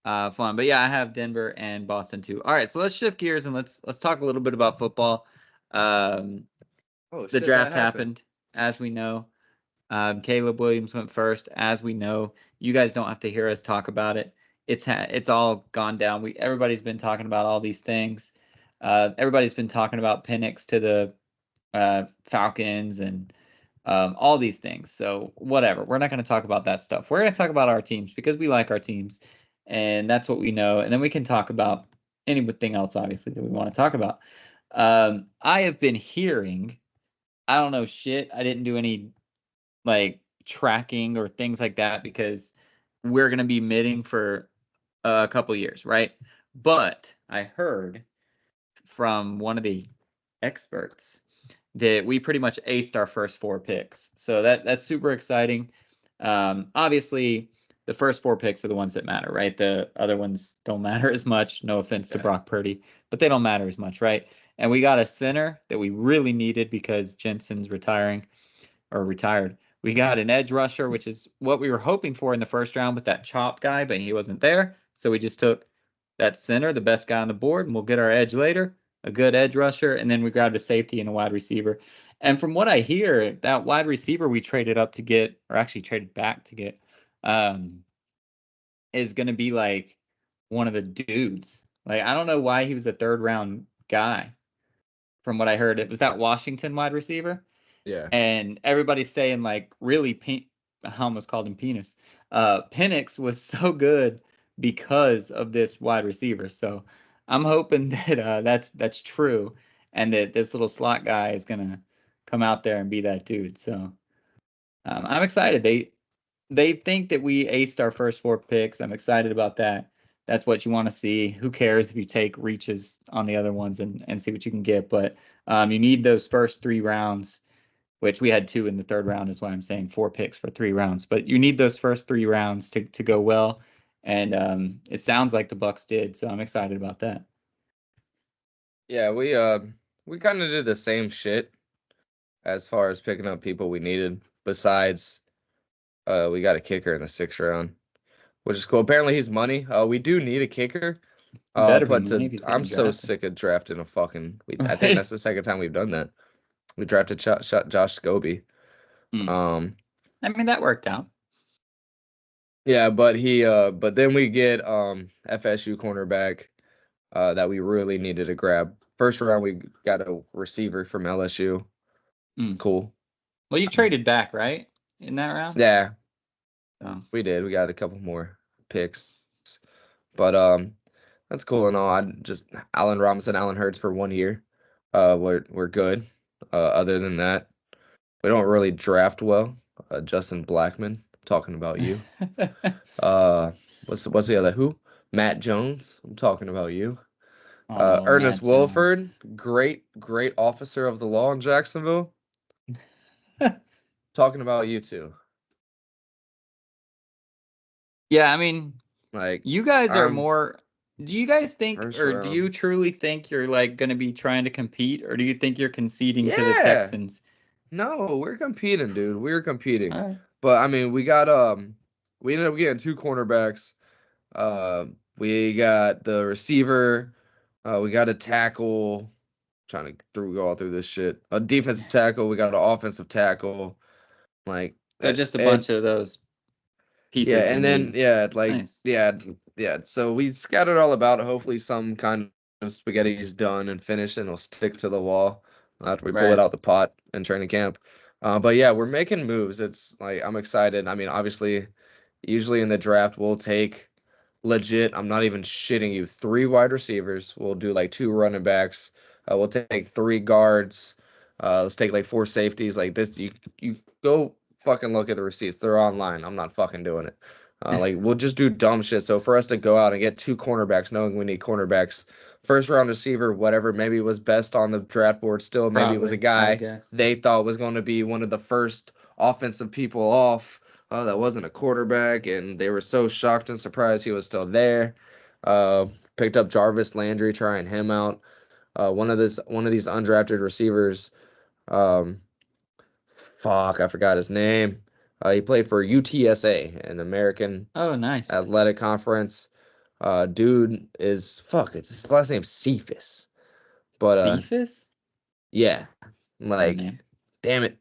fun. But yeah, I have Denver and Boston too. All right, so let's shift gears and let's talk a little bit about football. The draft happened, as we know. Caleb Williams went first, as we know. You guys don't have to hear us talk about it. It's all gone down. Everybody's been talking about all these things. Everybody's been talking about Penix to the Falcons and all these things. So whatever. We're not going to talk about that stuff. We're going to talk about our teams because we like our teams. And that's what we know. And then we can talk about anything else, obviously, that we want to talk about. I have been hearing, I don't know shit. I didn't do any tracking or things like that because we're going to be midding for a couple years, right? But I heard from one of the experts that we pretty much aced our first 4 picks. So that's super exciting. Obviously, the first 4 picks are the ones that matter, right? The other ones don't matter as much. No offense to Brock Purdy, but they don't matter as much, right? And we got a center that we really needed because Jensen's retired. We got an edge rusher, which is what we were hoping for in the first round with that Chop guy, but he wasn't there. So we just took that center, the best guy on the board, and we'll get our edge later, a good edge rusher, and then we grabbed a safety and a wide receiver. And from what I hear, that wide receiver we traded up to get, or actually traded back to get, is going to be like one of the dudes. Like, I don't know why he was a 3rd round guy. From what I heard, it was that Washington wide receiver. Yeah. And everybody's saying really, I almost called him penis. Penix was so good because of this wide receiver. So I'm hoping that that's true, and that this little slot guy is gonna come out there and be that dude. So I'm excited. They think that we aced our first 4 picks. I'm excited about that. That's what you want to see. Who cares if you take reaches on the other ones and see what you can get? But you need those first 3 rounds, which we had 2 in the 3rd round, is why I'm saying 4 picks for 3 rounds. But you need those first 3 rounds to go well. And it sounds like the Bucs did, so I'm excited about that. Yeah, we kind of did the same shit as far as picking up people we needed. Besides, we got a kicker in the 6th round, which is cool. Apparently, he's money. We do need a kicker. I'm so sick of drafting a fucking. I think that's the second time we've done that. We drafted Josh Scobie. I mean, that worked out. Yeah, but then we get FSU cornerback that we really needed to grab. 1st round, we got a receiver from LSU. Cool. Well, you traded back, right, in that round? Yeah. We did. We got a couple more picks. But that's cool and all. Allen Robinson, Allen Hurts for 1 year. We're good. Other than that, We don't really draft well. Justin Blackman, talking about you. Uh, what's the other? Who? Matt Jones. I'm talking about you. Oh, Ernest Matt Jones. Wilford, great officer of the law in Jacksonville. Talking about you too. Yeah, I mean, Like, you guys are I'm more. Do you guys think, first or do round. you truly think you're like going to be trying to compete, or do you think you're conceding to the Yeah. Texans? No, we're competing, dude. We're competing. All right. But I mean, we ended up getting two cornerbacks. We got the receiver. We got a tackle. Trying to go all through this shit. A defensive tackle. We got an offensive tackle. Like So just a it. bunch of those Yeah, pieces you and then need. Nice. yeah. So we scattered all about. Hopefully, some kind of spaghetti is done and finished, and it'll stick to the wall after we pull it Right. out the pot in training camp. But yeah, we're making moves. It's like I'm excited. I mean, obviously, usually in the draft we'll take legit. I'm not even shitting you. 3 wide receivers. We'll do like 2 running backs. We'll take 3 guards. Let's take like 4 safeties. Like this, you go fucking look at the receipts. They're online. I'm not fucking doing it. Like we'll just do dumb shit. So for us to go out and get 2 cornerbacks, knowing we need cornerbacks, first round receiver, whatever, maybe was best on the draft board. Still, maybe it was a Probably, I would guy guess. they thought was going to be one of the first offensive people off. Oh, that wasn't a quarterback, and they were so shocked and surprised he was still there. Picked up Jarvis Landry, trying him out. One of these undrafted receivers. Um, fuck, I forgot his name. He played for UTSA, an American Oh, nice. Athletic Conference. Dude is fuck. It's his last name's Cephas, but Cephas? yeah, Fun like, name. damn it,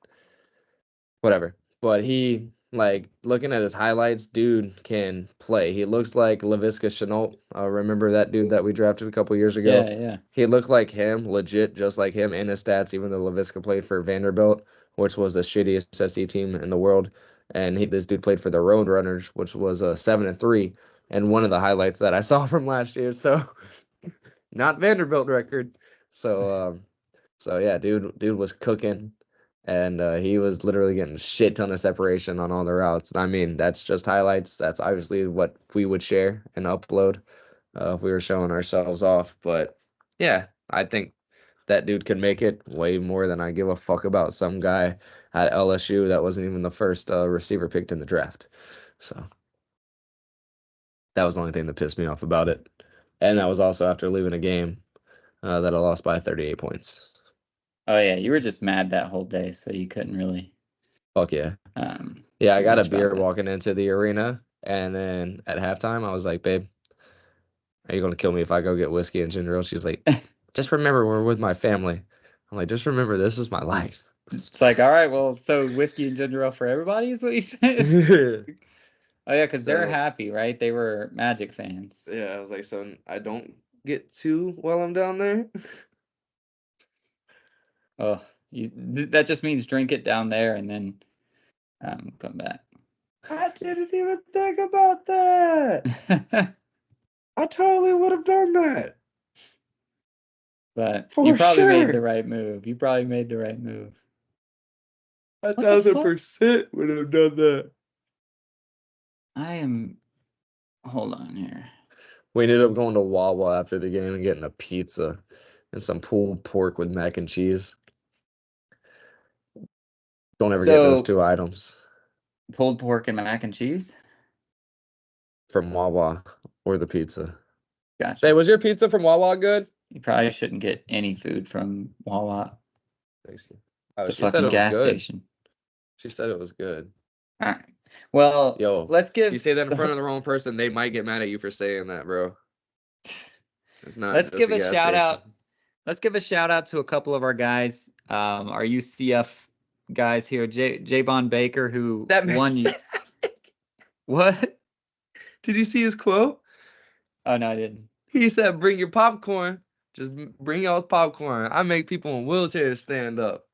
whatever. But he, like, looking at his highlights, dude can play. He looks like Laviska Shenault. Remember that dude that we drafted a couple years ago? Yeah, yeah. He looked like him, legit, just like him in his stats, even though Laviska played for Vanderbilt, which was the shittiest SC team in the world. And this dude played for the Roadrunners, which was a 7-3, and one of the highlights that I saw from last year. So not Vanderbilt record. So so yeah, dude was cooking, and he was literally getting a shit ton of separation on all the routes. And I mean, that's just highlights. That's obviously what we would share and upload if we were showing ourselves off. But yeah, I think that dude could make it way more than I give a fuck about some guy at LSU that wasn't even the first receiver picked in the draft. So that was the only thing that pissed me off about it. And that was also after leaving a game that I lost by 38 points. Oh, yeah. You were just mad that whole day, so you couldn't really Fuck yeah. Yeah, I do got a much about beer that. walking into the arena, and then at halftime, I was like, "Babe, are you gonna kill me if I go get whiskey and ginger ale?" She's like, "Just remember, we're with my family." I'm like, "Just remember, this is my life." It's like, all right, well, so whiskey and ginger ale for everybody is what you said? Oh, yeah, because they're So happy, right? They were Magic fans. yeah, I was like, "So I don't get two while I'm down there." Oh, that just means drink it down there and then come back. I didn't even think about that. I totally would have done that But you for probably made the sure. right move. You probably made the right move. A What the thousand fuck? percent would have done that. I am. Hold on here. We ended up going to Wawa after the game and getting a pizza and some pulled pork with mac and cheese. Don't ever get those So 2 items pulled pork and mac and cheese. from Wawa or the pizza. Hey, Gotcha. was your pizza from Wawa good? You probably shouldn't get any food from Wawa. Thanks. Oh, It's a she said fucking it was gas good. station. She said it was good. All right. Well, Yo, let's you give say that in front of the wrong person, they might get mad at you for saying that, bro. It's not let's just give a a gas shout station. out. Let's give a shout out to a couple of our guys. Our UCF guys here, Javon Baker, who That man won you. said, What? did you see his quote? Oh no, I didn't. He said, "Bring your popcorn. Just bring y'all's popcorn. I make people in wheelchairs stand up."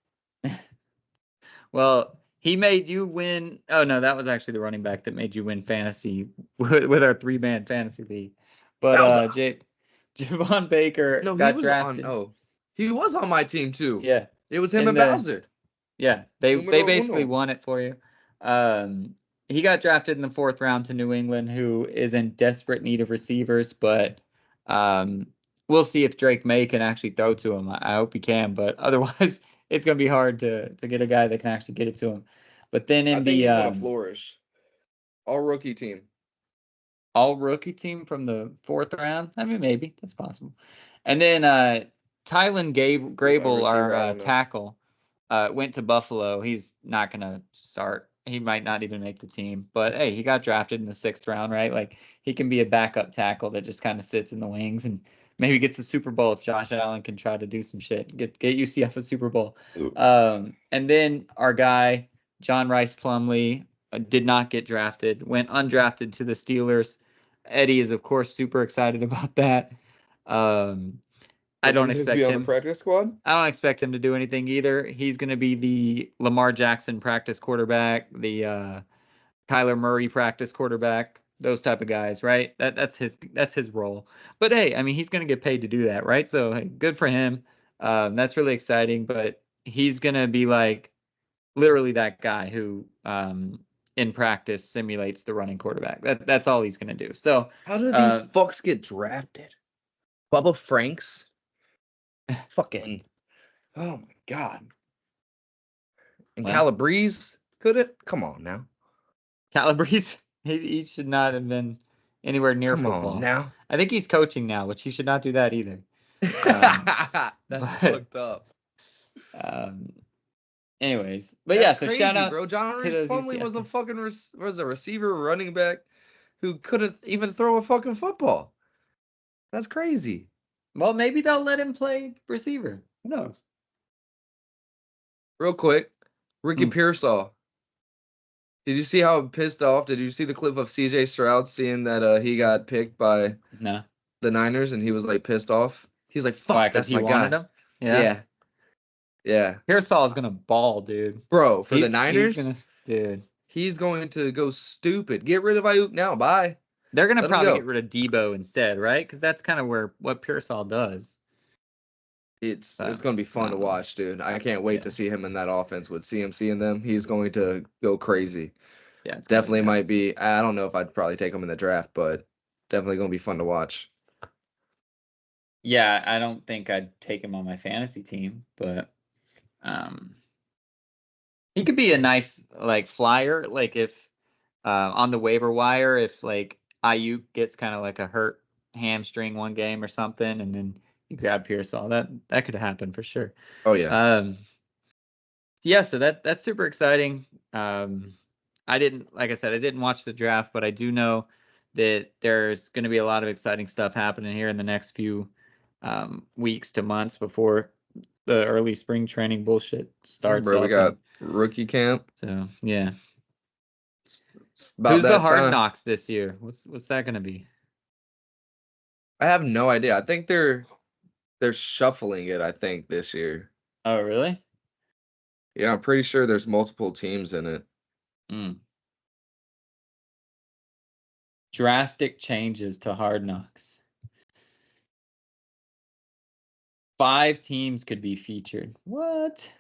Well, he made you win. Oh no, that was actually the running back that made you win fantasy with our 3-man fantasy league. But That was Javon Baker no, he got was on. drafted. Oh, he was on my team too. Yeah, It was him in and the Bowser. Yeah, they Numero basically uno. won it for you. He got drafted in the 4th round to New England, who is in desperate need of receivers, but we'll see if Drake May can actually throw to him. I hope he can, but otherwise it's going to be hard to get a guy that can actually get it to him. But then I in think the he's going to flourish. All rookie team. all rookie team from the 4th round, I mean, maybe that's possible. And then Tylen Grable, receiver, I our don't know. tackle, went to Buffalo. He's not gonna start. He might not even make the team. But hey, he got drafted in the 6th round, right? Like he can be a backup tackle that just kind of sits in the wings and maybe gets a Super Bowl if Josh Allen can try to do some shit. Get UCF a Super Bowl. And then our guy John Rice Plumlee did not get drafted. Went undrafted to the Steelers. Eddie is of course super excited about that. I don't expect be on him. the practice squad. I don't expect him to do anything either. He's going to be the Lamar Jackson practice quarterback, the Kyler Murray practice quarterback, those type of guys, right? That's his role. But hey, I mean, he's going to get paid to do that, right? So hey, good for him. That's really exciting. But he's going to be like literally that guy who in practice simulates the running quarterback. That's all he's going to do. So how did these fucks get drafted? Bubba Franks. Fucking. Oh my god. And well, Calabrese could it? Come on now. Calabrese, he should not have been anywhere near Come football. on now. I think he's coaching now, which he should not do that either. That's fucked up. Anyways, but That's yeah, so crazy, shout out bro. John to Reese those Plumlee UCF was a guys. fucking was a receiver, running back who couldn't even throw a fucking football. That's crazy. Well, maybe they'll let him play receiver. Who knows? Real quick, Ricky Pearsall. Did you see how pissed off? Did you see the clip of CJ Stroud seeing that he got picked by No. the Niners and he was like pissed off? He's like, "Fuck, Why? Because that's he my wanted guy." him. Yeah. Yeah. Pearsall is gonna ball, dude. Bro, for the He's Niners, gonna, dude. he's going to go stupid. Get rid of Ayuk now. Bye. They're gonna Let him probably go. get rid of Debo instead, right? Because that's kind of what Pearsall does. It's going to be fun to watch, dude. I can't wait to see him in that offense with CMC in them. He's going to go crazy. Yeah, it's definitely might be. I don't know if I'd probably take him in the draft, but definitely going to be fun to watch. Yeah, I don't think I'd take him on my fantasy team, but he could be a nice like flyer, like if on the waiver wire, if like Ayuk gets kind of like a hurt hamstring one game or something, and then you grab Pearsall, that could happen for sure. Oh yeah. Yeah, so that's super exciting. I didn't, like I said, I didn't watch the draft, but I do know that there's going to be a lot of exciting stuff happening here in the next few weeks to months before the early spring training bullshit starts Bro, we up. got rookie camp. So yeah. It's about Who's that the Hard time. Knocks this year? What's that gonna be? I have no idea. I think they're shuffling it, I think, this year. Oh really? Yeah, I'm pretty sure there's multiple teams in it. Drastic changes to Hard Knocks. 5 teams could be featured. What?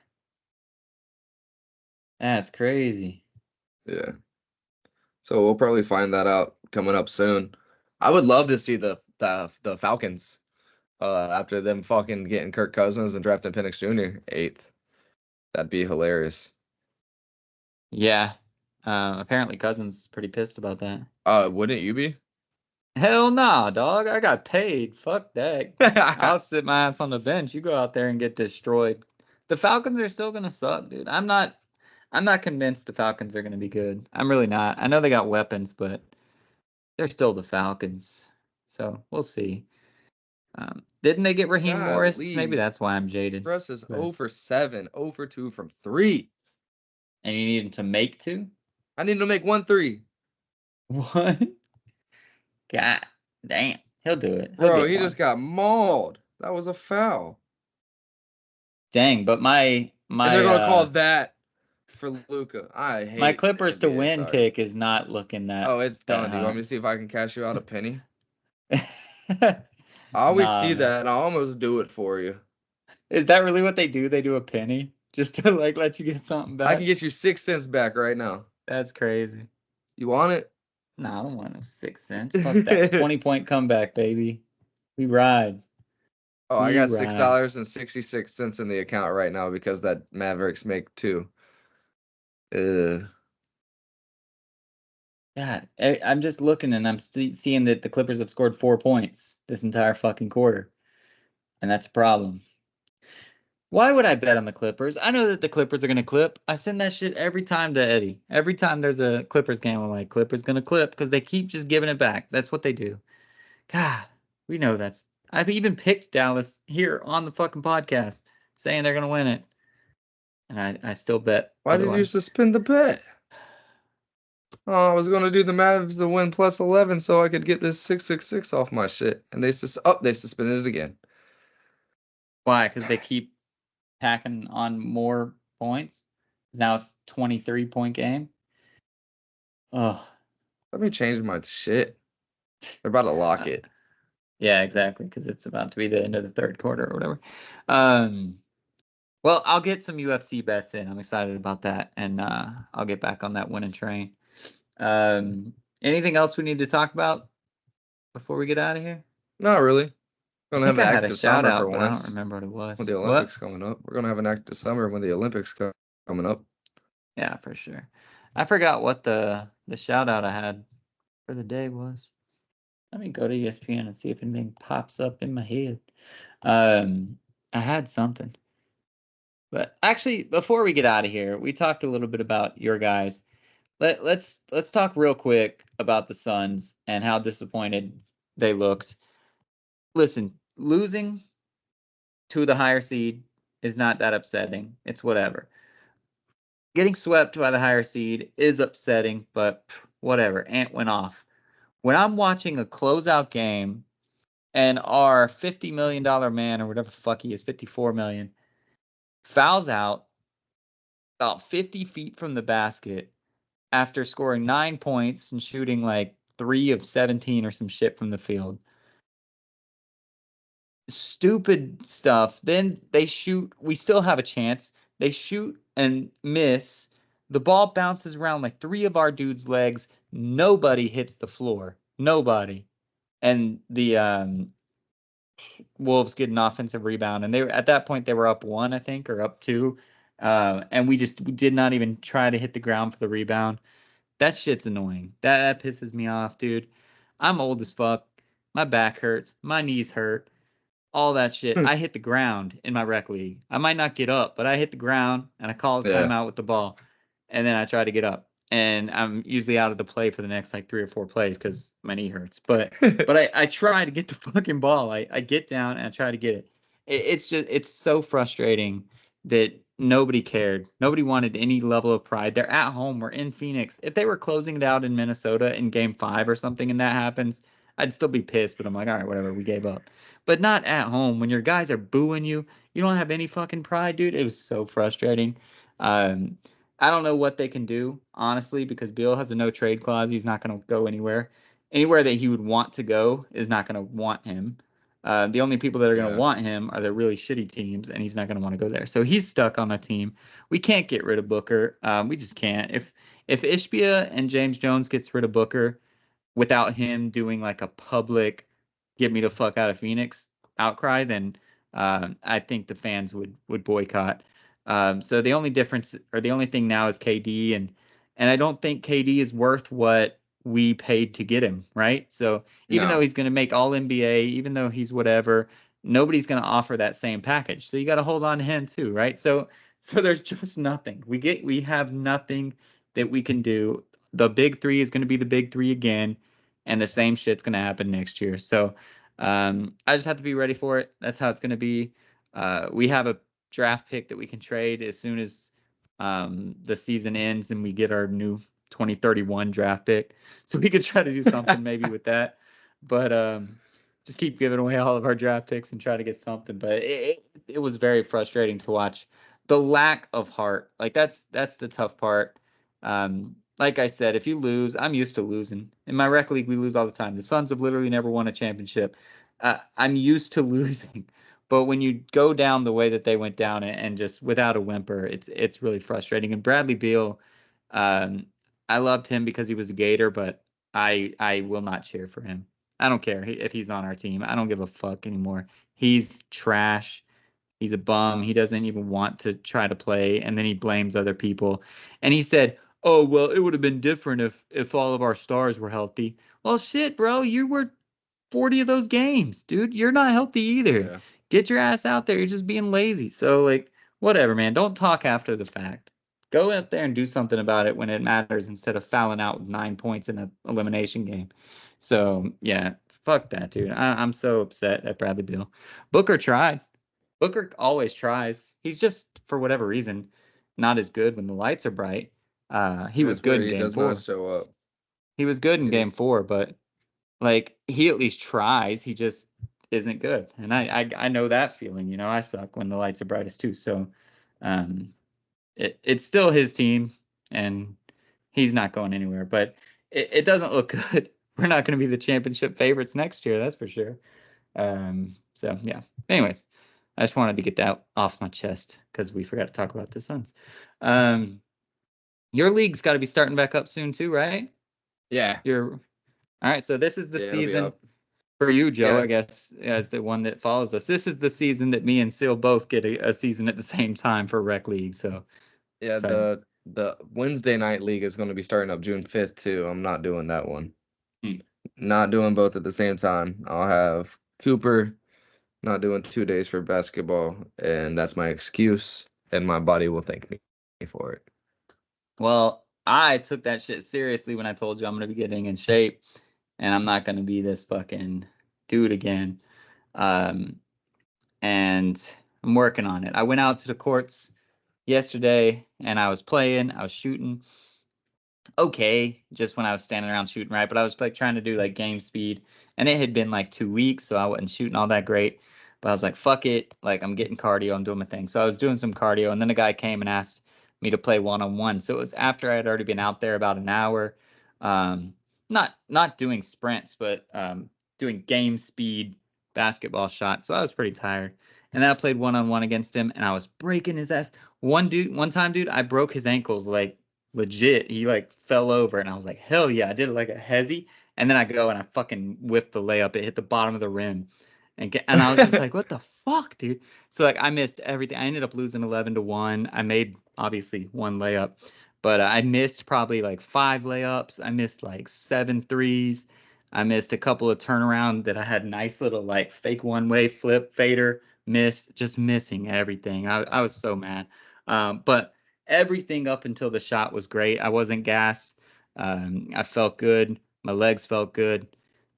That's crazy. Yeah. So we'll probably find that out coming up soon. I would love to see the Falcons after them fucking getting Kirk Cousins and drafting Penix Jr. 8th. That'd be hilarious. Yeah. Apparently Cousins is pretty pissed about that. Wouldn't you be? Hell nah, dog. I got paid. Fuck that. I'll sit my ass on the bench. You go out there and get destroyed. The Falcons are still gonna suck, dude. I'm not convinced the Falcons are gonna be good. I'm really not. I know they got weapons, but they're still the Falcons. So we'll see. Didn't they get Raheem Morris? Maybe that's why I'm jaded. Russ is 0 for 7, 0 for 2 from 3. And you need him to make 2? I need him to make 1 3. What? God damn. He'll do it. Bro, he just got mauled. That was a foul. Dang, but my and they're gonna call that for Luka. I hate my Clippers to NBA, win sorry. pick is not looking that. Oh, it's done. Do you want me to see if I can cash you out a penny? I always see that, and I'll almost do it for you. Is that really what they do? They do a penny? just to like let you get something I back. can get you 6 cents back right now. That's crazy. You want it? No, I don't want no 6 cents. Fuck that. 20-point comeback, baby. We ride. Oh, I We got ride. $6.66 in the account right now because that Mavericks make 2. God, I'm just looking and I'm seeing that the Clippers have scored 4 points this entire fucking quarter. And that's a problem. Why would I bet on the Clippers? I know that the Clippers are going to clip. I send that shit every time to Eddie. Every time there's a Clippers game, I'm like, Clippers going to clip because they keep just giving it back. That's what they do. God, we know that's. I've even picked Dallas here on the fucking podcast saying they're going to win it. And I still bet Why did you otherwise. suspend the bet? Oh, I was gonna do the Mavs to win plus 11 so I could get this 666 off my shit, and they suspended it again. Why? Because they keep packing on more points. Now it's 23-point game. Oh, Let me change my shit. They're about to lock it. yeah, exactly. Because it's about to be the end of the third quarter or whatever. Well, I'll get some UFC bets in. I'm excited about that, and I'll get back on that winning train. Anything else we need to talk about before we get out of here? Not really. I Gonna have think an I had a active shout summer for out, but I don't once remember what it was. with the Olympics coming up. We're gonna have an active summer when the Olympics coming up. Yeah, for sure. I forgot what the shout out I had for the day was. Let me go to ESPN and see if anything pops up in my head. I had something. But actually, before we get out of here, we talked a little bit about your guys. Let's talk real quick about the Suns and how disappointed they looked. Listen, losing to the higher seed is not that upsetting. It's whatever. Getting swept by the higher seed is upsetting, but whatever. Ant went off. When I'm watching a closeout game and our $50 million man, or whatever the fuck he is, 54 million, fouls out about 50 feet from the basket after scoring 9 points and shooting like 3 of 17 or some shit from the field. Stupid stuff. Then they shoot. We still have a chance. They shoot and miss. The ball bounces around like 3 of our dudes' legs. Nobody hits the floor. Nobody. And the Wolves get an offensive rebound, and they at that point they were up 1, I think, or up 2, and we did not even try to hit the ground for the rebound. That shit's annoying. That pisses me off, dude. I'm old as fuck. My back hurts. My knees hurt. All that shit. I hit the ground in my rec league. I might not get up, but I hit the ground and I call a Yeah. timeout with the ball, and then I try to get up, and I'm usually out of the play for the next like 3 or 4 plays because my knee hurts. But I try to get the fucking ball. I get down and I try to get it. It's so frustrating that nobody cared. Nobody wanted any level of pride. They're at home. We're in Phoenix. If they were closing it out in Minnesota in game 5 or something and that happens, I'd still be pissed, but I'm like, all right, whatever, we gave up. But not at home when your guys are booing you. You don't have any fucking pride, dude. It was so frustrating. I don't know what they can do, honestly, because Beal has a no trade clause. He's not going to go anywhere. Anywhere that he would want to go is not going to want him. The only people that are going to want him are the really shitty teams, and he's not going to want to go there. So he's stuck on the team. We can't get rid of Booker. We just can't. If Ishbia and James Jones gets rid of Booker without him doing like a public "get me the fuck out of Phoenix" outcry, then I think the fans would boycott. So the only difference, or the only thing now, is KD, and I don't think KD is worth what we paid to get him, right? So even though he's going to make All NBA, even though he's whatever, nobody's going to offer that same package. So you got to hold on to him too, right? So there's just nothing. We have nothing that we can do. The big 3 is going to be the big 3 again, and the same shit's going to happen next year. So I just have to be ready for it. That's how it's going to be. We have a draft pick that we can trade as soon as the season ends and we get our new 2031 draft pick. So we could try to do something maybe with that. But just keep giving away all of our draft picks and try to get something. But it was very frustrating to watch the lack of heart. Like that's the tough part. Like I said, if you lose, I'm used to losing. In my rec league, we lose all the time. The Suns have literally never won a championship. I'm used to losing. But when you go down the way that they went down and just without a whimper, it's really frustrating. And Bradley Beal, um, I loved him because he was a Gator, but I will not cheer for him. I don't care if he's on our team. I don't give a fuck anymore. He's trash. He's a bum. He doesn't even want to try to play, and then he blames other people. And he said, "Oh, well, it would have been different if all of our stars were healthy." Well, shit, bro, you were 40 of those games, dude. You're not healthy either. Yeah. Get your ass out there. You're just being lazy. So like, whatever, man. Don't talk after the fact. Go out there and do something about it when it matters instead of fouling out with 9 points in an elimination game. So yeah, fuck that, dude. I'm so upset at Bradley Beal. Booker tried. Booker always tries. He's just, for whatever reason, not as good when the lights are bright. He was That's where good in he game does 4. not show up. He was good in It game is. 4, but like he at least tries. He just isn't good. And I know that feeling, you know, I suck when the lights are brightest too. So um it's still his team and he's not going anywhere. But it doesn't look good. We're not going to be the championship favorites next year, that's for sure. So yeah. Anyways, I just wanted to get that off my chest because we forgot to talk about the Suns. Your league's got to be starting back up soon too, right? Yeah. You're all right. So this is the Yeah, it'll be season up. for you, Joe. Yeah. I guess as the one that follows us. This is the season that me and Seal both get a season at the same time for Rec League. So it's Yeah, exciting. the Wednesday night league is going to be starting up June 5th too. I'm not doing that one. Hmm. Not doing both at the same time. I'll have Cooper not doing 2 days for basketball, and that's my excuse, and my body will thank me for it. Well, I took that shit seriously when I told you I'm gonna be getting in shape, and I'm not gonna be this fucking dude again. Um, and I'm working on it. I went out to the courts yesterday and I was playing, I was shooting. Okay, just when I was standing around shooting right, but I was like trying to do like game speed, and it had been like 2 weeks, so I wasn't shooting all that great. But I was like, fuck it, like I'm getting cardio, I'm doing my thing. So I was doing some cardio, and then a guy came and asked me to play 1-on-1. So it was after I had already been out there about an hour, um, not doing sprints, but doing game speed basketball shots. So I was pretty tired, and then I played 1-on-1 against him, and I was breaking his ass. One time, dude, I broke his ankles like legit. He like fell over and I was like, hell yeah, I did it like a hezzy. And then I go and I fucking whipped the layup. It hit the bottom of the rim. And I was just like, what the fuck, dude? So like I missed everything. I ended up losing 11-1. I made obviously one layup, but I missed probably like 5 layups. I missed like 7 threes. I missed a couple of turnaround that I had nice little like fake one-way flip fader miss, just missing everything. I was so mad. But everything up until the shot was great. I wasn't gassed. I felt good. My legs felt good.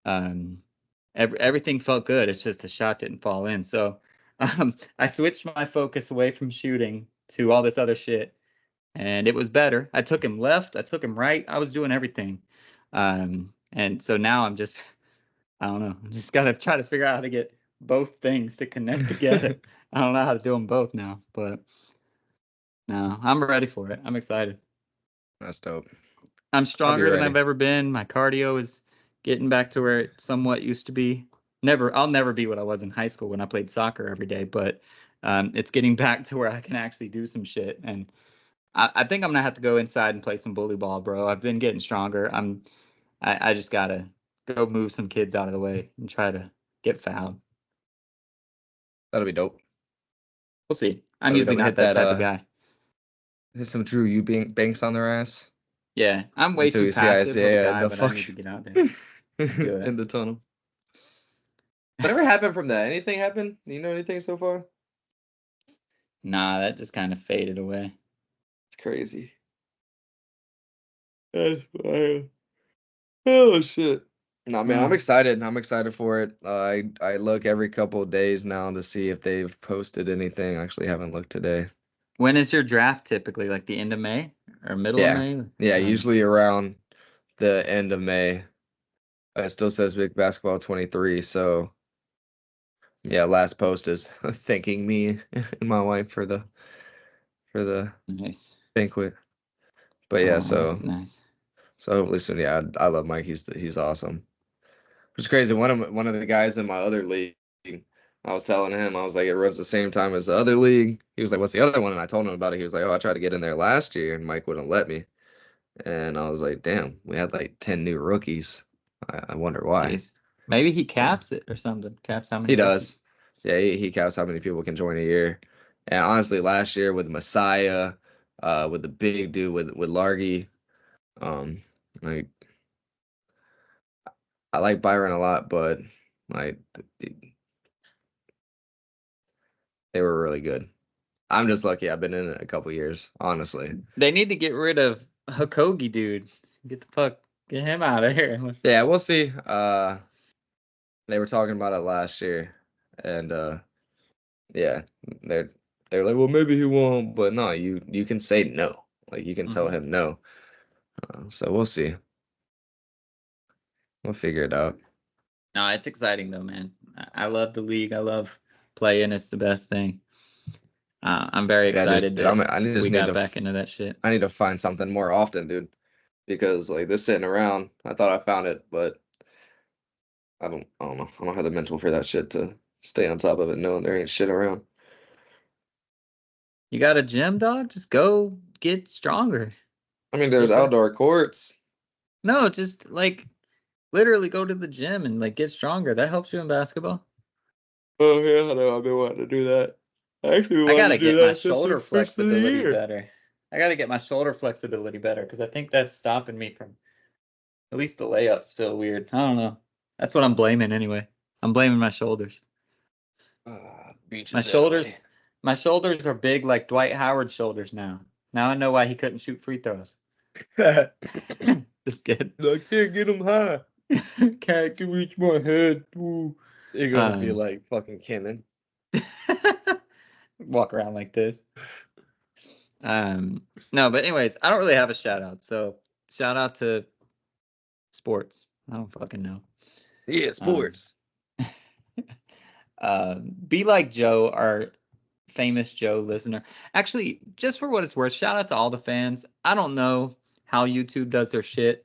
Um, everything felt good. It's just the shot didn't fall in. So I switched my focus away from shooting to all this other shit, and it was better. I took him left. I took him right. I was doing everything. And so now I'm just, I don't know. I just got to try to figure out how to get both things to connect together. I don't know how to do them both now, but no, I'm ready for it. I'm excited. That's dope. I'm I'll be stronger than I've ready. ever been. My cardio is getting back to where it somewhat used to be. I'll never be what I was in high school when I played soccer every day, but it's getting back to where I can actually do some shit. And I think I'm gonna have to go inside and play some bully ball, bro. I've been getting stronger. I just gotta go move some kids out of the way and try to get fouled. That'll be dope. We'll see. I'm That'll be usually dope. not Hit that that type of guy. hit some Drew Banks on their ass Yeah, I'm way until too you see passive of a Isaiah in guy, the but I fuck need to get out there and do it. in the tunnel. Whatever happened from that? Anything happened? Do you know anything so far? Nah, that just kind of faded away. It's crazy. That's wild. Oh shit. No, man, I'm Hmm. excited. I'm excited for it. I look every couple of days now to see if they've posted anything. I actually haven't looked today. When is your draft typically? Like the end of May or middle of Yeah. May? Yeah, usually around the end of May. It still says Big Basketball 23, so yeah, last post is thanking me and my wife for the Nice. banquet. But yeah, Oh, that's so nice. so hopefully soon. Yeah, I love Mike. He's awesome. Which is crazy. One of the guys in my other league, I was telling him, I was like, it runs the same time as the other league. He was like, what's the other one? And I told him about it. He was like, oh, I tried to get in there last year and Mike wouldn't let me. And I was like, damn, we had like 10 new rookies. I wonder why. Jeez. Maybe he caps it or something. Caps how many He rookies. does. Yeah, he counts how many people can join a year. And honestly, last year with Messiah, with the big dude with Largy, like I like Byron a lot, but like they were really good. I'm just lucky I've been in it a couple years, honestly. They need to get rid of Hakogi, dude. Get him out of here. Yeah, we'll see. They were talking about it last year, and yeah, they're like, well, maybe he won't, but no, you can say no. Like you can tell him no. So we'll see. We'll figure it out. No, it's exciting though, man. I love the league. I love playing. It's the best thing. I'm very excited Dude, that we got back into that shit. I need to find something more often, dude, because like this sitting around, I thought I found it, but I don't know. I don't have the mental for that shit to stay on top of it, knowing there ain't shit around. You got a gym, dog? Just go get stronger. I mean, there's outdoor courts. No, just like literally go to the gym and like get stronger. That helps you in basketball. Oh yeah, I know. I've been wanting to do that. I gotta get my shoulder flexibility better. I gotta get my shoulder flexibility better because I think that's stopping me from. At least the layups feel weird. I don't know. That's what I'm blaming anyway. I'm blaming my shoulders. My shoulders are big like Dwight Howard's shoulders now. Now I know why he couldn't shoot free throws. Just kidding. I can't get them high. Can't reach my head. Ooh. You're gonna be like fucking Kenan. Walk around like this. No, but anyways, I don't really have a shout out. So shout out to sports. I don't fucking know. Yeah, sports. Be like Joe, our famous Joe listener. Actually, just for what it's worth, shout out to all the fans. I don't know how YouTube does their shit,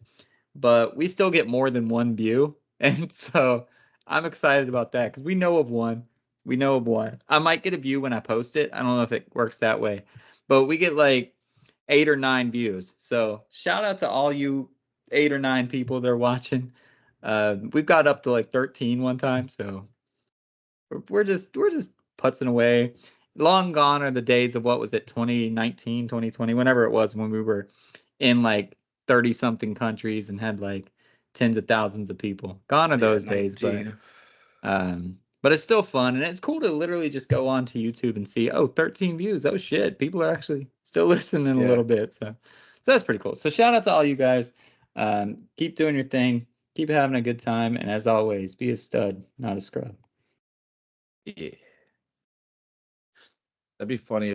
but we still get more than one view. And so I'm excited about that because we know of one. We know of one. I might get a view when I post it. I don't know if it works that way, but we get like 8 or 9 views. So shout out to all you 8 or 9 people that are watching. We've got up to like 13 one time. So we're just putzing away. Long gone are the days of what was it, 2019, 2020, whenever it was when we were in like 30 something countries and had like tens of thousands of people. Gone are those days, but it's still fun and it's cool to literally just go on to YouTube and see, oh, 13 views. Oh shit, people are actually still listening a little bit. So that's pretty cool. So shout out to all you guys. Keep doing your thing, keep having a good time, and as always, be a stud, not a scrub. Yeah. That'd be funny